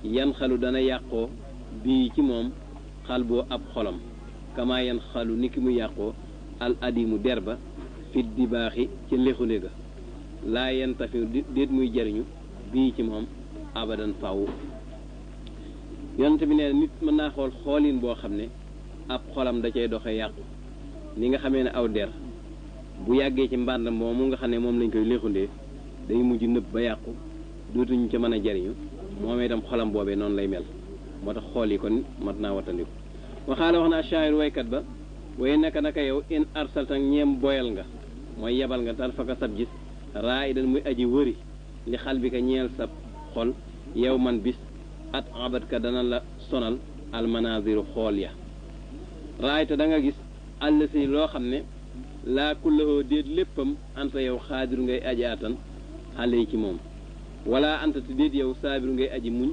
yan xalu dana yàqoo bii ci moom xal boo ab xolam kama yan xalu ni ki mu yàqoo al adimu derba fit di baaxi ci lexule ga laa yen tafi déet muy jariñu bii ci moom abadan faw yonent bi nee nit mën naa xool xoolin boo xam ne ab xolam da cay doxe yàqu ni nga xamee ne aw der bu yàggee ci mbànd moomu nga xam ne moom lañ koy léexundee day mujj nëb ba yàqu dootuñu ca mën a jariñu moom itam xolam boobee noonu lay mel moo tax xool yi kon mat naa wattandiku waxaala wax na shaayir waykat ba waye naka yow in arsalta ñeem boyal nga mooy yebal nga tal faka sab gis raa idan muy aji wëri li xal bi ka ñeel sab xol yow man bis at abat ka dana la sonal almanaziru xool ya raay te da nga gis àll si loo xam ne laa kullahoo déet léppam anta yow xaadiru ngay aji atan xale yi ci moom wala anta te déet yow saabiru ngay aji muñ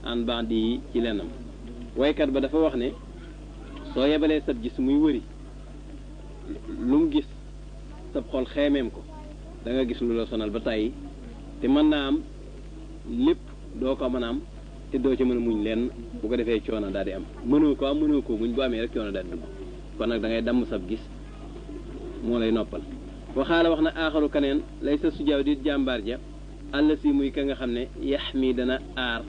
an bandi yi ci lennam waykat ba dafa wax ne soo yebalee sab gis muy wëri lu mu gis sab xol xeemeem ko da nga gis lu la sonal ba tàyyi te mën naa am lépp doo ko mën a am te doo ci mën a muñ lenn bu ko defee coono daal di am mënoo ko muñ bu amee rek coono daal di dugg kon nag da ngay damm sab gis moo lay noppal waxaala wax na aaxaru kaneen lay sa sujaaw di jàmbaar ja àll si muy ka nga xam ne yax mi dana aar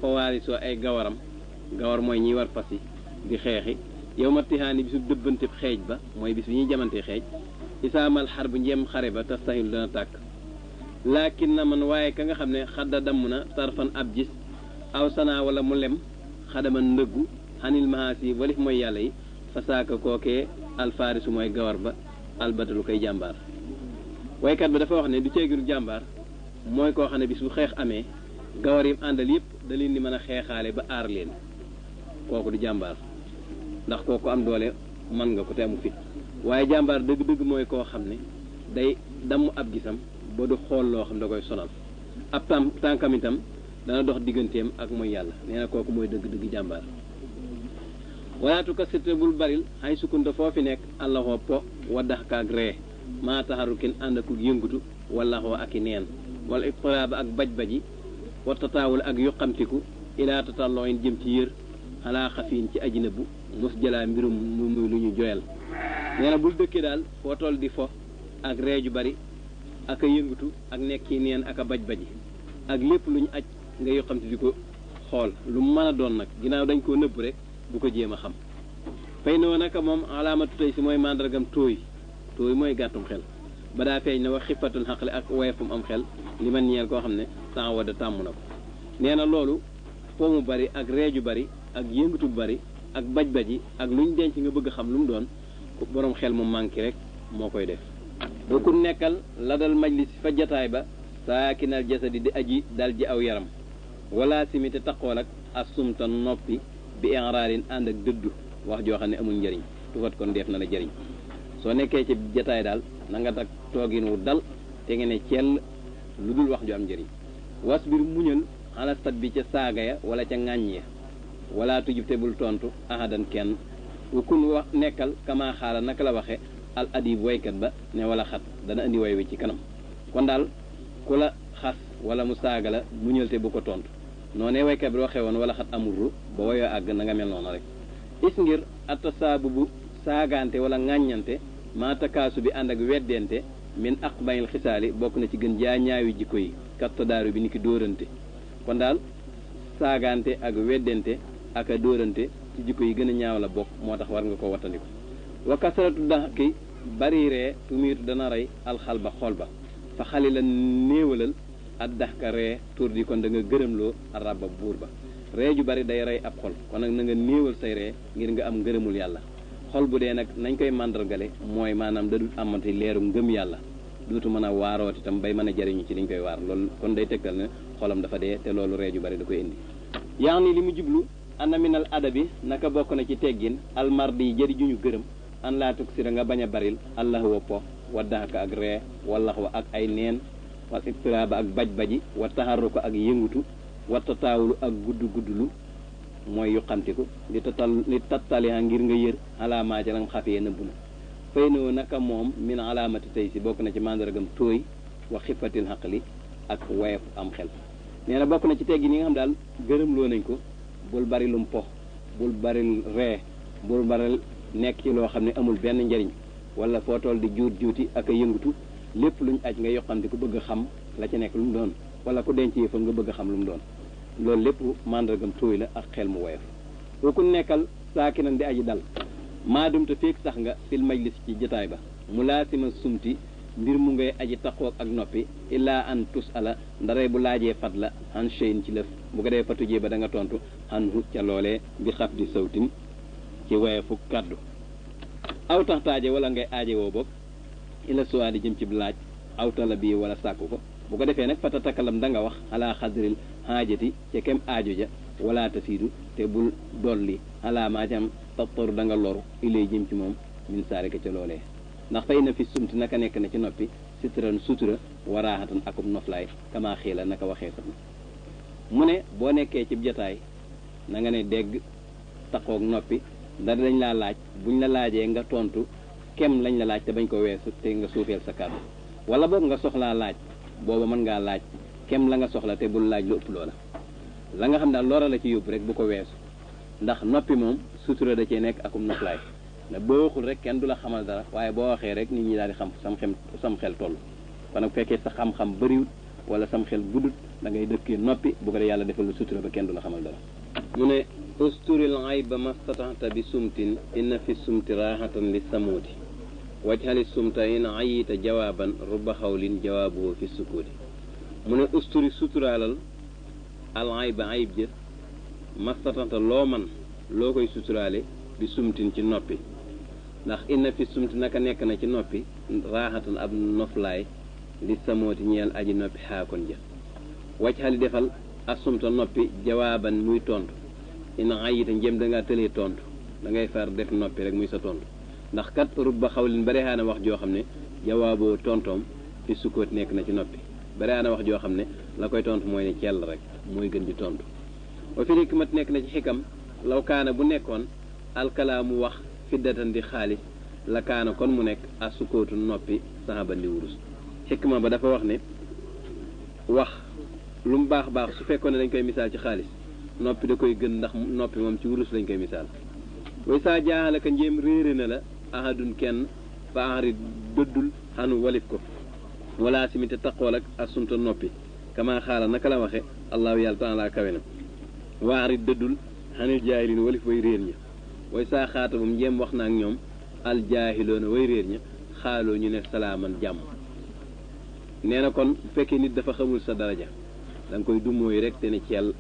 fawaari soo ay gawaram gawar mooy ñiy war fas yi di xeexi yow ma tihaani bisu dëbbanteb xeej ba mooy bis bi ñuy jamante xeej isaamal xar bu njeem xare ba tastahilu dana tàkk laakin na man waaye ka nga xam ne xadda damm na tarfan ab gis aw sanaa wala mu lem xadama ndëggu xanil mahaasi walif mooy yàlla yi fasaaka kookee alfaarisu mooy gawar ba albatalu koy jàmbaar waykat ba dafa wax ne du ceegiru jàmbaar mooy koo xam ne bis bu xeex amee gawar yim àndal yëpp da leen di mën a xeexaale ba aar leen kooku du jàmbaar ndax kooku am doole mën nga ko te amu fit waaye jàmbaar dëgg-dëgg mooy koo xam ne day damm ab gisam ba du xool loo xam da koy sonal ab tànkam itam dana dox digganteem ak mooy yàlla nee na kooku mooy dëgg-dëgg jàmbaar walaatu ka sirte bul baril xay sukkunta foofi nekk allahoo po waddax kaak ree maa taxarukin ànd ak yëngutu wala xoo ak i neen wala iqtiraab ak baj-baji wa tataawul ak yuqamtiku ilaa tatallooyin jëm ci yër xalaa xafiin ci aji nëbbu mos jëlaa mbirum mu muy lu ñu joyal nee na bul dëkkee daal foo toll di fo ak reeju bari ak a yëngutu ak nekki neen ak a baj-baji ak lépp lu ñu aj nga yuqamti di ko xool lu mu mën a doon nag ginnaaw dañ koo nëbb rek bu ko jéem a xam fay noo naka moom alaamatu tey si mooy mandargam tooy mooy gàttum xel ba daa feeñ na wax xifatul xaqli ak woyefum am xel li man ñeel koo xam ne temps wada tàmm na ko nee na loolu foo mu bari ak reeju bari ak yëngatu bu bari ak baj-baji ak luñ denc nga bëgg a xam lu mu doon borom xel mu manqué rek moo koy def boo ku nekkal la dal majlis fa jataay ba saakinal jasadi di aji dal ji aw yaram wala simite taqool ak assumta noppi bi inraarin ànd ak dëddu wax joo xam ne amul njëriñ tufat kon def na la jëriñ soo nekkee ci jataay daal na nga tak toogin wu dal te nga ne cell lu dul wax ju am njëriñ was bir muñal xalastat bi ca saaga ya wala ca ŋàññ ya wala tujub te bul tontu ahadan kenn wu kun wax nekkal kama xaala naka la waxe al adib waykat ba ne wala xat dana indi way wi ci kanam kon daal ku la xas wala mu saaga la muñal te bu ko tontu noonee waykat bi waxee woon wala xat amurru ba woyoo àgg na nga mel noonu rek is ngir atta saabu bu saagaante wala ŋàññante maa takaasu bi ànd ak weddente min aqbayil xisaali bokk na ci gën jaa ñaawi jikko yi katta daaru bi ni ki dóorante kon daal saagaante ak weddente ak a dóorante ci jikko yi gën a ñaaw la bokk moo tax war nga ko wattandiku wa kasratu daxki bari ree tumiitu dana rey alxal ba xol ba fa xali la néewalal ak daxka ree tur di kon da nga gërëmloo arab ba buur ba ree ju bari day rey ab xol kon nag na nga néewal say ree ngir nga am ngërëmul yàlla xol bu dee nag nañ koy màndargale mooy maanaam da dul amati leeru ngëm yàlla dootu mën a waaroot itam bay mën a jariñu ci liñ koy waar loolu kon day tegtal ne xolam dafa dee te loolu ree ju bari da koy indi yaa ni li mu jublu ana minal adabi naka bokk na ci teggin almardi jëri ju ñu gërëm an laa tuksira nga bañ a baril allah wa po wa daxaka ak ree wallax wa ak ay neen wa ittiraaba ak baj-baji wa taxarruko ak yëngutu wa tataawulu ak guddulu mooy yu xamtiku li tattaliha ngir nga yër alaamaa ci la nga xafee nëbb na fay noo naka moom min alaamati tey si bokk na ci mandargam tooy wa xifatil xaqli ak woyef am xel nee na bokk na ci teggi ni nga xam daal gërëm loo nañ ko bul bari lum po bul bari ree bul bari nekk ci loo xam ne amul benn njariñ wala foo toll di juuti ak a yëngutu lépp luñ aj nga yoxamti ku bëgg a xam la ci nekk lu mu doon wala ku denc yëfam nga bëgg a xam lu mu doon loolu lépp mandargam tooy la ak xel mu woyof boo ku nekkal saakinan di aji dal maa dum te feek sax nga fil majlis ci jotaay ba mu laasima sumti mbir mu ngay aji taqoog ak noppi illaa an tus ala ndare bu laajee fat la han cheyin ci lëf bu ko dee fatujee ba da nga tontu han hu ca loolee bi xaf di sawtin ci woyofu kaddu aw tax taaje wala ngay aaje woo boog ila suwaadi jëm ci laaj aw tala bii wala sàkku ko bu ko defee nag fata takkalam da nga wax ala xadril haajati ca kem aajo ja wala tasiidu te bul dolli ala maa ci am tattaru da nga loru ilay jëm ci moom min saarika ca loolee ndax fay na fi sumti naka nekk na ci noppi sitran sutura waraaxatan akub noflaay kama xiila naka waxee sax mu ne boo nekkee ci jotaay na nga ne dégg taqoog noppi dara dañ laa laaj buñ la laajee nga tontu kem lañ la laaj te bañ ko weesu te nga suufeel sa kàddu wala boog nga soxlaa laaj booba mën ngaa laaj kem la nga soxla te bul laaj lu ëpp loola la nga xam daal loola la ci yóbbu rek bu ko weesu ndax noppi moom sutura da cee nekk akum noflaay ndax boo waxul rek kenn du la xamal dara waaye boo waxee rek nit ñi daal di xam sam xel toll kon nag fekkee sa xam-xam bëriwut wala sam xel guddut da ngay dëkkee noppi bu ko dee yàlla defal lu sutura ba kenn du la xamal dara mu ne usturil ayba mastatanta bi sumtin inna fi sumti raahatan li samuuti wajhali sumta in ayita jawaaban rubba xawlin jawaabuhu fi sukuuti mu ne usturi suturaalal al ayba ayib jë mastatanta loo man loo koy suturaale bi sumtin ci noppi ndax inna fi sumti naka nekk na ci noppi raaxatan ab noflaay li samooti ñeel aji noppi xaakon ja wàcc xali defal asumta noppi jawaaban muy tontu ina ayita njëm da ngaa tëlee tontu da ngay far def noppi rek muy sa tontu ndax kat rubba xawlin bareexaana wax joo xam ne jawaaboo tontoom fi sukkoot nekk na ci noppi bareexaana wax joo xam ne la koy tontu mooy ne cell rek mooy gën di tontu wa fi hikmat nekk na ci xikam law kaana bu nekkoon alkalaamu wax fiddatan di xaalis la kaana kon mu nekk asukootu noppi saxaban di wurus xikma ba dafa wax ne wax lu mu baax baax su fekkoon ne dañ koy misaal ci xaalis noppi da koy gën ndax noppi moom ci wurus lañ koy misaal way saa jaaxale ka njéem réere na la ahadun kenn fa enri dëddul xanu walif ko wala simite taqool ak asunta noppi kama xaala naka la waxe allahu yàlla taala kawe na wa enri dëddul xanil jaahilin walif way réer ña way saa xaatabam njéem wax na ak ñoom al jaahiloona way réer ña xaaloo ñu ne salaaman jàmm nee na kon bu fekkee nit dafa xamul sa daraja da nga koy dummóoyu rek te ne ceel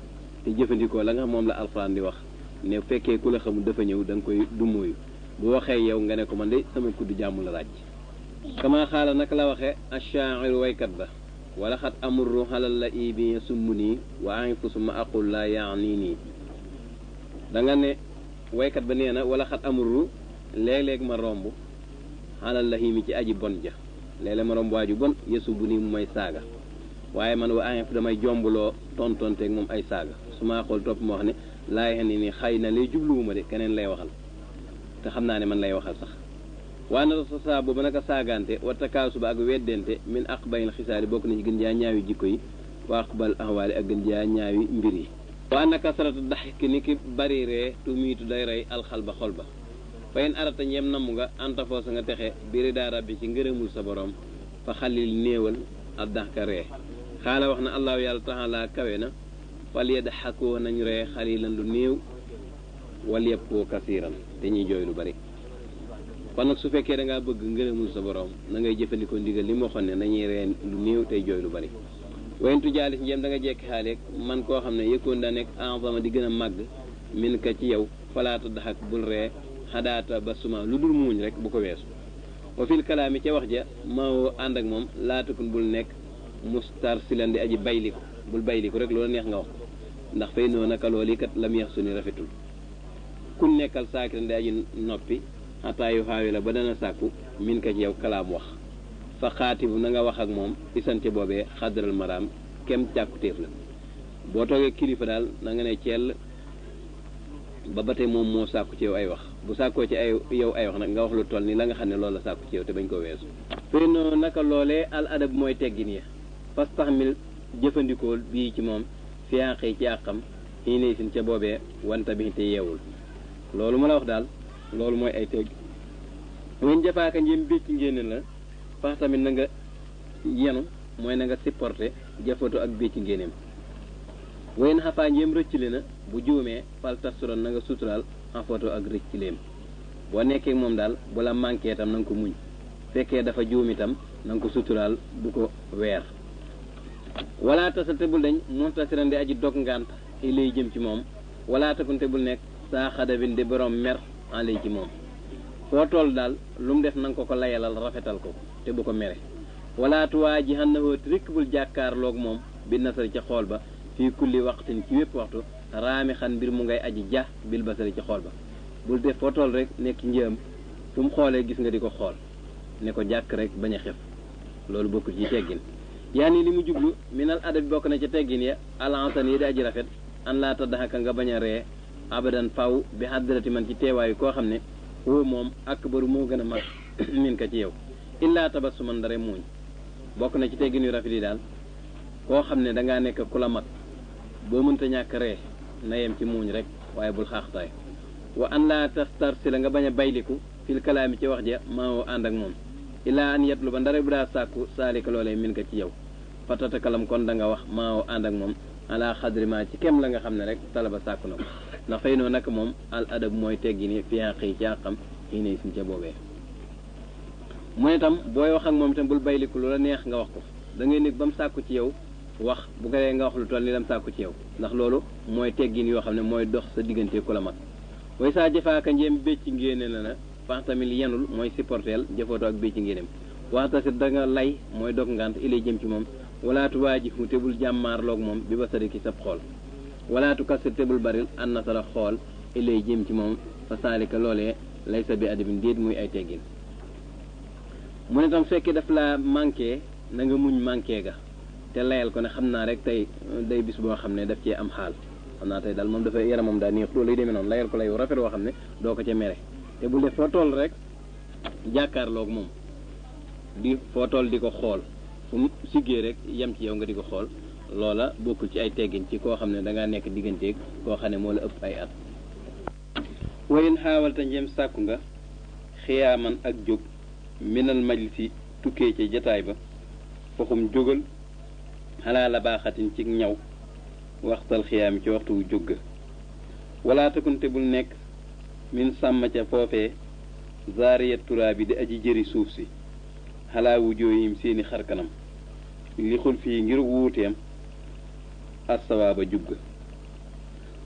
te jëfandikoo la nga xam moom la alxuraan di wax ne fekkee ku la xamul dafa ñëw da nga koy dummóoyu bu waxee yow nga ne ko man de sama kudd jàmm la ràcc kama xaala naka la waxe ashaa'iru waykat ba wala xat amurru xalal la i bi summu nii wa anfusu ma aqul la yaani nii da nga ne waykat ba nee na wala xat amurru léeg-léeg ma romb xalal la mi ci aji bon ja léeg-léeg ma romb waaju bon yesu bu nii mu may saaga waaye man wa anf damay jombuloo tontonteeg moom ay saaga su ma xool topp ma wax ne laay xam ne ni xëy na lay jubluwuma de keneen lay waxal te xam naa ne man lay waxal sax waa na sa saa boobu naka saagante wa takaasu ba ak weddente min aqbayil xisaari bokk na ci gën jaa ñaawi jikko yi wa aqbal ahwaali ak gën jaa ñaawi mbir yi waa naka sarata daxik ni ki bari ree tumiitu day rey alxal ba xol ba fayin arata ñeem namm nga antafoo sa nga texe biri daa rabbi ci ngërëmul sa borom fa xalil néewal ak daxka ree xaala wax na allahu yàlla taala kawe na fal yadxakoo nañ ree xalilan lu néew wal yabkoo kasiiran te ñuy jooy lu bari kon nag su fekkee da ngaa bëgg ngërëmul sa borom na ngay jëfandikoo ndigal li mu waxoon ne nañuy reen lu néew tey jooy lu bari wayentu jaalis njéem da nga jekki xaaleeg man koo xam ne yëkkoon daa nekk enzama di gën a màgg min ka ci yow falaata daxak bul ree xadaata ba suma lu dul muuñ rek bu ko weesu wa fil kalaami ca wax ja maa ànd ak moom laatakun bul nekk mustar silan di aji bayliku bul bayliku rek loolu neex nga wax ko ndax fay noo naka loolu kat lam yeex su ni rafetul kun nekkal saakiran di aji noppi xataa yu xaawi la ba dana sàkku min ka ci yow kalaam wax fa xaatibu na nga wax ak moom isante boobee xadral maraam kem càkkutéef la boo toogee kilifa daal na nga ne ceel ba tey moom moo sàkku ci yow ay wax bu sàkkoo ci ay yow ay wax nag nga wax lu toll ni la nga xam ne loolu la sàkku ci yow te bañ koo weesu fay noo naka loolee al adab mooy teggin ya fas tax mil jëfandikool bii ci moom fiyanqi ci àqam xii ne sin ca boobee wanta bi te yeewul loolu ma la wax daal loolu mooy ay tegg wen jafaaka njéem bécc ngénne la fax tamit na nga yenu mooy na nga supporté jafatu ak bécc ngénneem wayen xafaa njéem rëccile na bu juumee fal tasturan na nga suturaal xafoto ak rëccileem boo nekkee moom daal bu la manqué itam na nga ko muñ fekkee dafa juum itam na nga ko suturaal bu ko weer wala tasal te bul dañ muntasiran di aji dog ngant i lay jëm ci moom wala takun te bul nekk saa xadabin di borom mer en lay ci moom foo toll daal lu mu def na nga ko layalal rafetal ko te bu ko mere wala tuwaa ji xan na woo rikk bul jàkkaarloog moom bi nasari ca xool ba fii kulli waxtin ci wépp waxtu raami xan mbir mu ngay aji ja bil basari ci xool ba bul def foo toll rek nekk njëm fu mu xoolee gis nga di ko xool ne ko jàkk rek bañ a xef loolu bokkul ci teggin yaa ni li mu jublu minal adab bokk na ca teggin ya alansan yi di aji rafet an laa taddaxaka nga bañ a ree abadan faw bi xaddarati man ci teewaayu koo xam ne woo moom ak baru moo gën a mag min ka ci yow illaa tabassuman dara muuñ bokk na ci teggin yu rafet yi daal koo xam ne dangaa nekk ku la mag boo mënta ñàkk ree na yem ci muuñ rek waaye bul xaaxtaay wa an laa tastar si la nga bañ a bayliku fil kalaami ci wax ja maa woo ànd ak moom illaa an yetlu ba ndara bu daa sàkku saalika loolee min ka ci yow fatatakalam kon da nga wax maa woo ànd ak moom ala xadrima ci kem la nga xam ne rek talaba sàkku na ko ndax fay noo naka moom al adab mooy teggi ni fiyanq yi ci àqam xii ne suñ ca boobee mu ne tam booy wax ak moom itam bul bayliku lu la neex nga wax ko da ngay nekk ba mu sàkku ci yow wax bu ko dee nga wax lu toll ni lam sàkku ci yow ndax loolu mooy teggin yoo xam ne mooy dox sa diggante ku la mag way saa jëfaaka njéem bécc ngéene na la fax tamit yenul mooy supporteel jëfooto ak bécc ngéenem waxta si da nga lay mooy dog ngant ilay jëm ci moom walaatu waajihu te bul jàmmaarloog moom bi ba sari ki sab xool walaatu kasir te bul baril an na sara xool ilay jëm ci moom fa saalika loolee lay sa bi adabin déet muy ay teggin mu ne tam fekkee daf la manqué na nga muñ manqué ga te layal ko ne xam naa rek tey day bis boo xam ne daf cee am xaal xam naa tey daal moom dafa yaramam daal nii loolu lay demee noonu layal ko lay rafet woo xam ne doo ko ca mere te bul def foo toll rek jàkkaarloog moom di foo toll di ko xool fu mu siggee rek yem ci yow nga di ko xool loola bokkul ci ay teggin ci koo xam ne dangaa nekk digganteeg koo xam ne moo la ëpp ay at wayin xaawalta njem sàkku nga xiyaaman ak jóg minal majlisi tukkee ca jataay ba foxum jógal xalaa la baaxatin ci ñaw waxtal xiyaami ci waxtu wu jóg wala takunte bul nekk min sàmm ca foofee zaariyat turaa bi di aji jëri suuf si xalaa wu jooyim seeni xarkanam li xul fii ngir wuuteem assawaaba jugga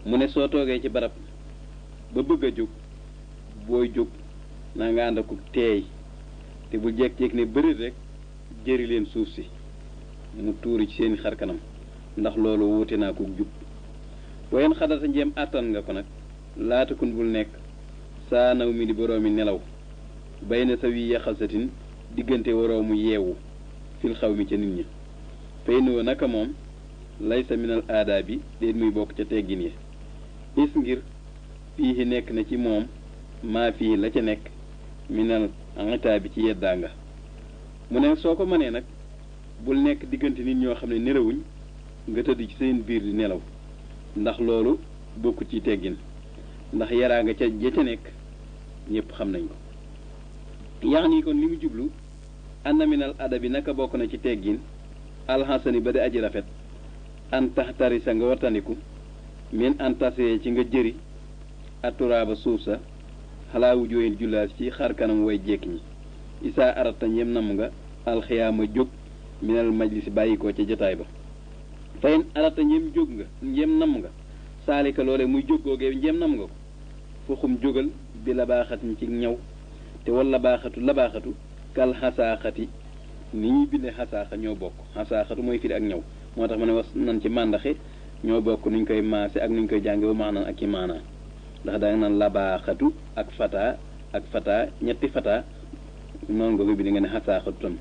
mu ne soo toogee ci barab ba bëgg a jóg booy jóg naa nga ànd ak teey te bul jekk-jekk ne bërit rek jëri leen suuf si mu tuuri ci seeni xarkanam ndax loolu wuute naa ko jub wayen xadata njeem àttan nga ko nag laatakun bul nekk saa naw mi di boroomi nelaw bay na sa wi yaxasatin diggante waroomu yeewu fil xaw mi ca nit ñi fay noo naka moom lay sa minal aadaa bi déet muy bokk ca teggin yi is ngir fii nekk na ci moom maa fii la ca nekk minal ataa bi ci yeddaa nga mu ne soo ko mënee nag bul nekk diggante nit ñoo xam ne nelawuñ nga tëdd ci seen biir di nelaw ndax loolu bokkut ci teggin ndax yaraa nga ca ja ca nekk ñëpp xam nañ ko yaa ngi kon li mu jublu anna minal adabi naka bokk na ci teggin alxasani ba di aji rafet an taxtari sa nga wattandiku min an tasee ci nga jëri aturaaba suuf sa xalaawu jooyin jullaas ci xar kanam way jekk ñi isaa arata ñem nam nga alxiyaama jóg minal majlisi bàyyi ko ca jotaay ba fayin arata ñem jóg nga ñem nam nga saalika loole muy jóg googee ñem nam nga ko foxum jógal bi la baaxatin ci ñaw te wala la baaxatu kal xasaaxati ni ñuy bindee xasaaxa ñoo bokk xasaaxatu mooy firi ak ñaw moo tax ma ne was nan ci màndaxi ñoo bokk nuñ koy maase ak nuñ koy jànge ba maanaan ak ci maanaa ndax daa naan labaaxatu ak fataa ñetti fataa noonu nga ko bindee nga ne xasaaxatu tam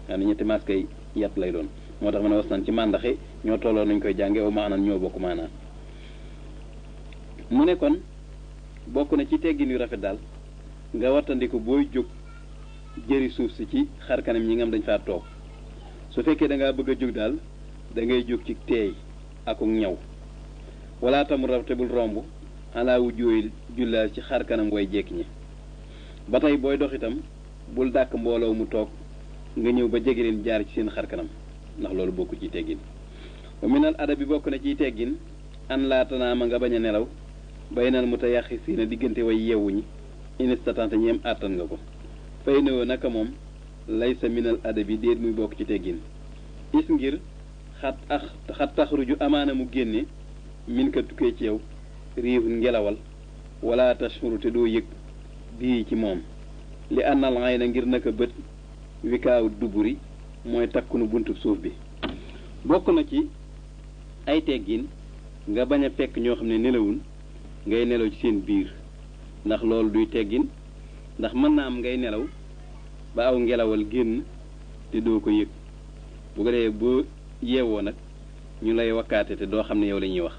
xam ne ñetti maas kay yat lay doon moo tax ma ne was nan ci màndaxi ñoo tolloo nuñ koy jànge ba maanaan ñoo bokk maanaa mu ne kon bokk na ci teggin yu rafet daal nga wattandiku booy jóg jëri suuf si ci xar kanam ñi nga am dañ faa toog su fekkee da ngaa bëgg a jóg daal da ngay jóg ci teey ak ñaw wala tam rafte bul romb alaawu jooy jullaas ci xar kanam way jekk ñi ba tey booy dox itam bul dàkk mbooloo mu toog nga ñëw ba jege leen jaar ci seen xar kanam ndax loolu bokk ci teggin wa minal adabi bokk na ciy teggin an laatanaama nga bañ a nelaw baynal mutayaxisiina diggante way yeewuñi inistatante ñeem àttan nga ko fay newoo naka moom lay sa minal adabi déet muy bokk ci teggin is ngir xat taxruju amaana mu génne min ka tukkee ci yow riixun ngelawal wala tashuru te doo yëg bii ci moom li ànnal ay na ngir naka bët wikaaw duburi mooy takkunu buntu suuf bi bokk na ci ay teggin nga bañ a fekk ñoo xam ne nelawul ngay nelaw ci seen biir ndax loolu duy teggin ndax mën naa am ngay nelaw ba aw ngelawal génn te doo ko yëg bu ko defee boo yeewoo nag ñu lay wakkaate te doo xam ne yow la ñuy wax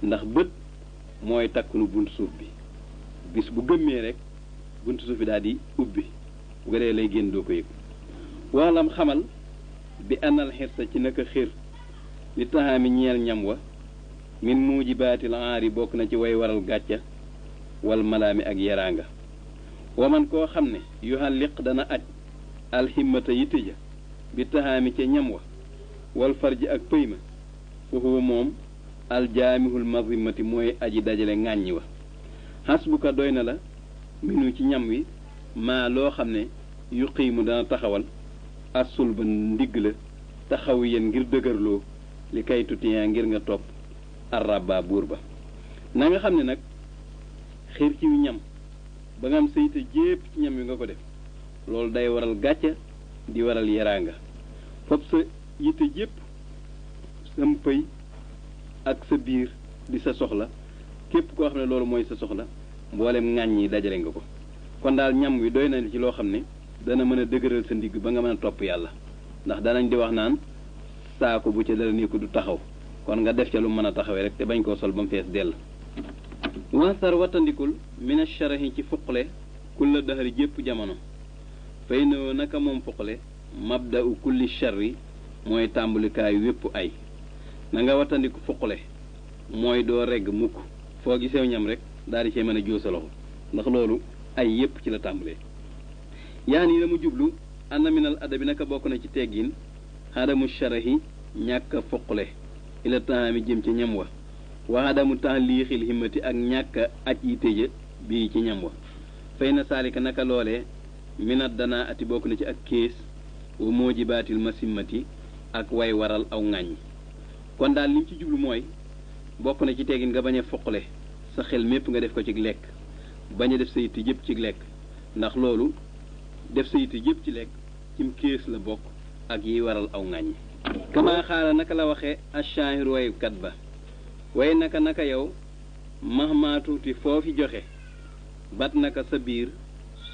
ndax bët mooy takkunu buntu suuf bi bis bu gëmmee rek buntu suuf bi daal di ubbi bu ko defee lay génn doo ko yëg waalam xamal bi anal xirsa ci naka xir li taxaami ñeel ñam wa min mujibaatil aari bokk na ci way waral gàcca wal malaami ak yaraanga waman koo xam ne yuhalliq dana aj alhimmata yitte ja bi taxaami ca ñam wa wal farji ak pëy ma foofu moom aljaamihul mazimati mooy aji dajale ŋàññi wa xasbuka doy na la minu ci ñam wi maa loo xam ne yuqiimu dana taxawal asul ba ndigg la taxaw yéen ngir dëgërloo li kay tutiyaa ngir nga topp arraba buur ba na nga xam ne nag xiir ci ñam ba nga am sa yitte jépp ci ñam wi nga ko def loolu day waral gàcca di waral yaraanga fop sa yitte jépp sam pëy ak sa biir di sa soxla képp koo xam ne loolu mooy sa soxla mboolem ŋàññ yi dajale nga ko kon daal ñam wi doy na ci loo xam ne dana mën a dëgëral sa ndigg ba nga mën a topp yàlla ndax danañ di wax naan saako bu ca dara nii ko du taxaw kon nga def ca lu mën a taxawee rek te bañ koo sol ba mu fees dell wansar wattandikul mina sharahi ci fuqle kulla dahari jépp jamono fay na naka moom foqale mabda'u kulli sharri mooy tàmbalikaayu wépp ay na nga wattandiku foqale mooy doo regg mukk foo gisew ñam rek daal di cee mën a joo sa loxo ndax loolu ay yépp ci la tàmbalee yaan yi la mu jublu anna minal adabi naka bokk na ci teggin xadamu sharahi ñàkk a foqale ila taami jëm ci ñam wa wa xadamu temps liixil himmati ak ñàkk a aj yi téja bii ci ñam wa fay na saalika naka loolee minat danaa ati bokk na ci ak kees wa moojibaatil masimmati ak way waral aw ŋàññ kon daal li mu ci jublu mooy bokk na ci teggin nga bañ a foqale sa xel mépp nga def ko ci lekk bañ a def sa yitte jëpp ci lekk ndax loolu def sa yitte jëpp ci lekk cim kees la bokk ak yiy waral aw ŋàññ kama xaala naka la waxee ashaahiru waykat ba way naka yow mahma tuuti foofi joxe bat naka sa biir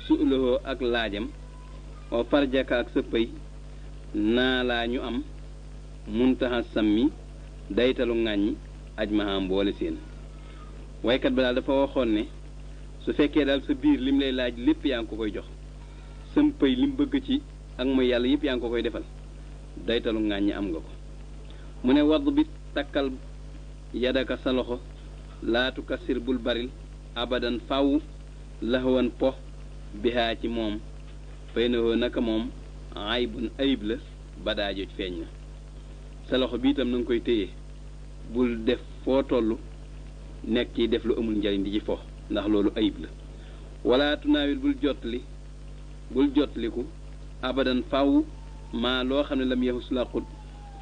su'lohoo ak laajam wa farjaka ak sa pëy naa laa ñu am muntaha sammi daytalu ŋàññi aj mahaam boole seen waykat ba daal dafa waxoon ne su fekkee daal sa biir lim lay laaj lépp yaa ngi ko koy jox sam pëy lim bëgg ci ak mooy yàlla yëpp yaa ngi ko koy defal daytalu ŋàññi am nga ko mu ne wadd bi takkal yadaka sa loxo laatu kasir bul baril abadan faw laxawan po bihaa ci moom fay na woo naka moom aybun ayib la badaa joj feeñ na sa loxo bi itam na nga koy téye bul def foo toll nekk ci def lu amul njariñ di ci fo ndax loolu ayib la wala tunaawil bul jotliku abadan faw maa loo xam ne lam yaxus laqut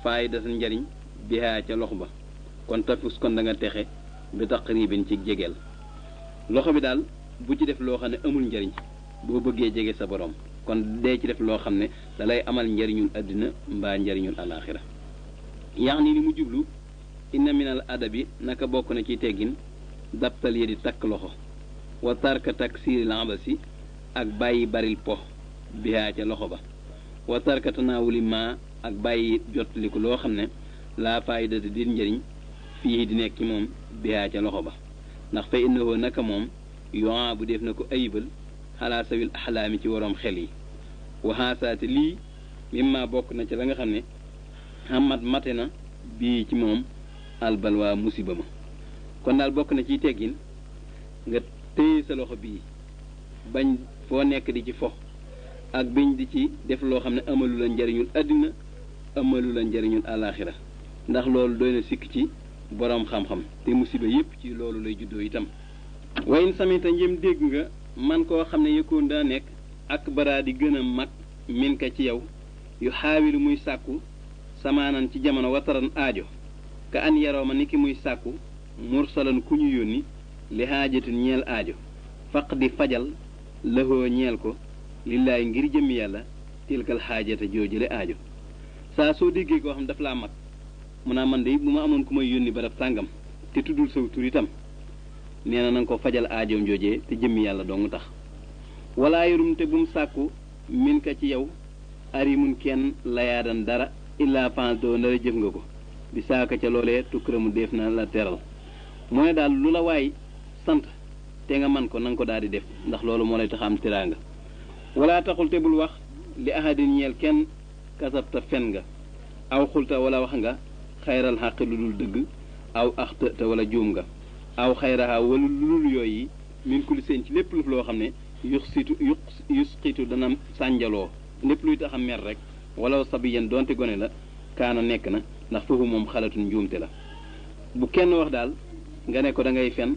faayda sa njariñ bihaa ca loxo ba kon tafus kon da nga texe bi taqribin ci jegeel loxo bi daal bu ci def loo xam ne amul njariñ boo bëggee jege sa borom kon dee ci def loo xam ne da lay amal njariñul àddina mbaa njariñul alaaxira yax ni li mu jublu inna minal adabi naka bokk na ci teggin dabtal yi di takk loxo wa tarka taksiiril abasi ak bàyyi baril po bihaa ca loxo ba wa tarka tanaawuli ma ak bàyyi jotliku loo xam ne laa faayida di njariñ fii di nekk ci moom bihaa ca loxo ba ndax fa innahu naka moom yoa bu def na ko ayibal xalaa sawil axlaami ci waroom xel yi waxaasaate lii mimma bokk na ci la nga xam ne xamat mate na bii ci moom albalwaa musiba ma kon daal bokk na ciy teggin nga téye sa loxo bii bañ foo nekk di ci fo ak biñ di ci def loo xam ne amalu la njariñul àddina amalu la njariñul alaaxira ndax loolu doy na sikk ci boroom xam-xam te musiba yépp ci loolu lay juddoo itam wayin samita njëm dégg nga man koo xam ne yëkkoon daa nekk ak baraa di gën a mag min ka ci yow yu xaawilu muy sàkku samaanan ci jamono wataran aajo ka an yaroo ma ni ki muy sàkku mursalan ku ñu yónni li xaajatin ñeel aajo faq di fajal lëxoo ñeel ko lillaay ngir jëmmi yàlla tilkal xaajata joojule aajo saa soo déggee koo xam daf laa mag mu naa man de bu ma amoon ku may yónni barab sàngam te tuddul saw tur itam nee na nga ko fajal aajoom joojee te jëmmi yàlla dong tax walaa yorum te bu mu sàkku min ka ci yow arimun kenn layaadan dara illaa fantoo ndara jëf nga ko bi saaka ca loolee tukkaramu def na la teral mu ne daal lu la waay sant te nga man ko na nga ko daal di def ndax loolu moo lay tax am teraanga wala taxul te bul wax li ahadin ñeel kenn kasabta fen nga aw xulta wala wax nga xayral xàq lu dul dëgg aw axta te wala juum nga aw xayraha wala lu dul yooyu min kuli seen ci lépp lu loo xam ne yusqitu dana sànjaloo lépp luy tax a mer rek wala sabiyan donte gone la kaana nekk na ndax foofu moom xalatun njuumte la bu kenn wax daal nga ne ko da ngay fen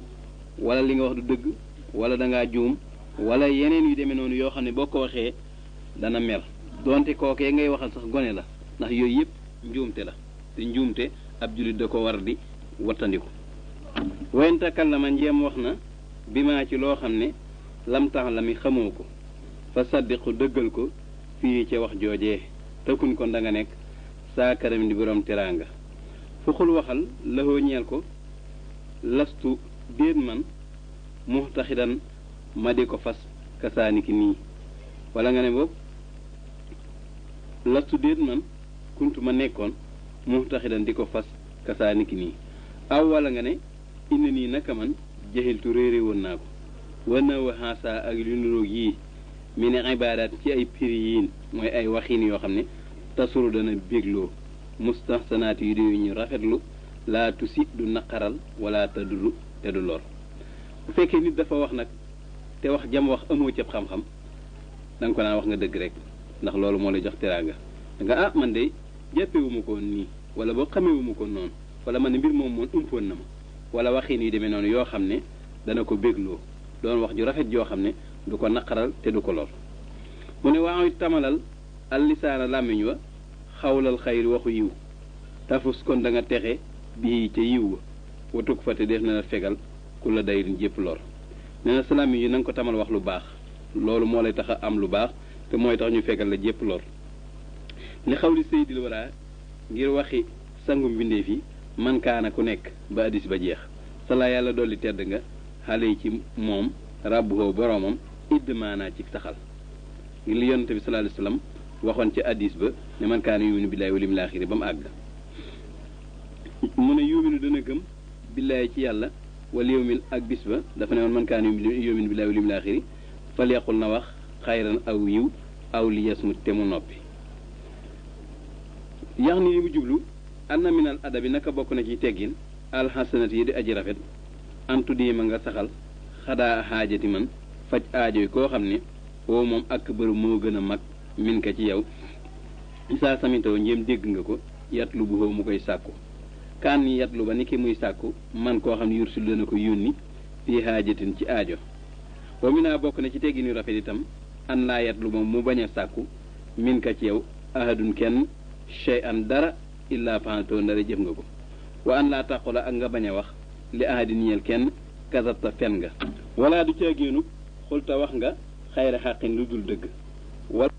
wala li nga wax du dëgg wala da ngaa juum wala yeneen yu demee noonu yoo xam ne boo ko waxee dana mer donte kookee ngay waxal sax gone la ndax yooyu yëpp njuumte la te njuumte ab jullit da ko war di wattandiku wayn takallama njeem wax na bi maa ci loo xam ne lam tax la mi xamoo ko fa saddiqu dëggal ko fii ca wax joojee tëkkun kon da nga nekk saa karam di borom teraanga fuxul waxal laxoo ñeel ko lastu déet man muxtaxidan ma di ko fas kasaaniki nii wala nga ne boobu lastu déet man kuntu ma nekkoon muxtaxidan di ko fas kasaaniki nii aw wala nga ne indi nii naka man jaxiltu réeré woon naa ko war na waxaasaa ak lu niroog yii mi ne ibaadaat ci ay piriyin mooy ay waxiin yoo xam ne tasuru dana bégloo mustahsanaat yu di ñu rafetlu laa tusi du naqaral wala taduru te du lor bu fekkee nit dafa wax nag te wax jam wax amoo cëb xam-xam da nga ko naan wax nga dëgg rek ndax loolu moo lay jox teraanga da nga man de jàppewuma ko nii wala boo xamewuma ko noonu wala man ne mbir moom umpoon na ma wala waxiin yu demee noonu yoo xam ne dana ko bégloo doon wax ju rafet joo xam ne du ko naqaral te du ko lor mu ne waaw tamalal al lisaana làmmiñ wa xawlal xayri waxu yiw tafus kon da nga texe bii ca yiw wa watuk fa te def na la fegal ku la dayrin jépp lor nee na sa làmmiñ yi na nga ko tamal wax lu baax loolu moo lay tax a am lu baax te mooy tax ñu fegal la jépp lor li xawli sayyidil wara ngir waxi sangu mbindeef yi man kaana ku nekk ba addis ba jeex sala yàlla dolli tedd nga xale yi ci moom rabbuhoo boroomam idd maanaa ci saxal ngir li yonante bi sallallahu alayhi wasallam waxoon ci addis ba ne man kaana yuminu billaahi wal yawmil aaxiri ba mu àgg mu ne yuminu dana gëm billaahi ci yàlla wal yawmil ak bis ba dafa ne woon man kaana yuminu billaahi wal yawmil aaxiri fal yaqul na wax xayran aw yiw aw li yasmut te mu noppi yax ni li mu jublu anna minal adabi naka bokk na ci teggin alxasanat yi di aji rafet antu diima nga saxal xadaa xaajati man faj aajoy koo xam ne woo moom ak bëru moo gën a mag min ka ci yow saa samitoo njéem dégg nga ko yatlu bu mu koy sàkku kaan ni yatlu ba ni ki muy sàkku man koo xam ne yursul dana ko yónni fii xaajatin ci aajo wa mi naa bokk na ci teggin yu rafet itam an laa yatlu moom mu bañ a sàkku min ka ci yow ahadun kenn chey an dara illaa fantoo ndara jëf nga ko wa an laa taqula ak nga bañ a wax li ahadin ñeel kenn kasabta fen nga wala du caagéenu xulta wax nga xayra xaqin lu dul dëgg wala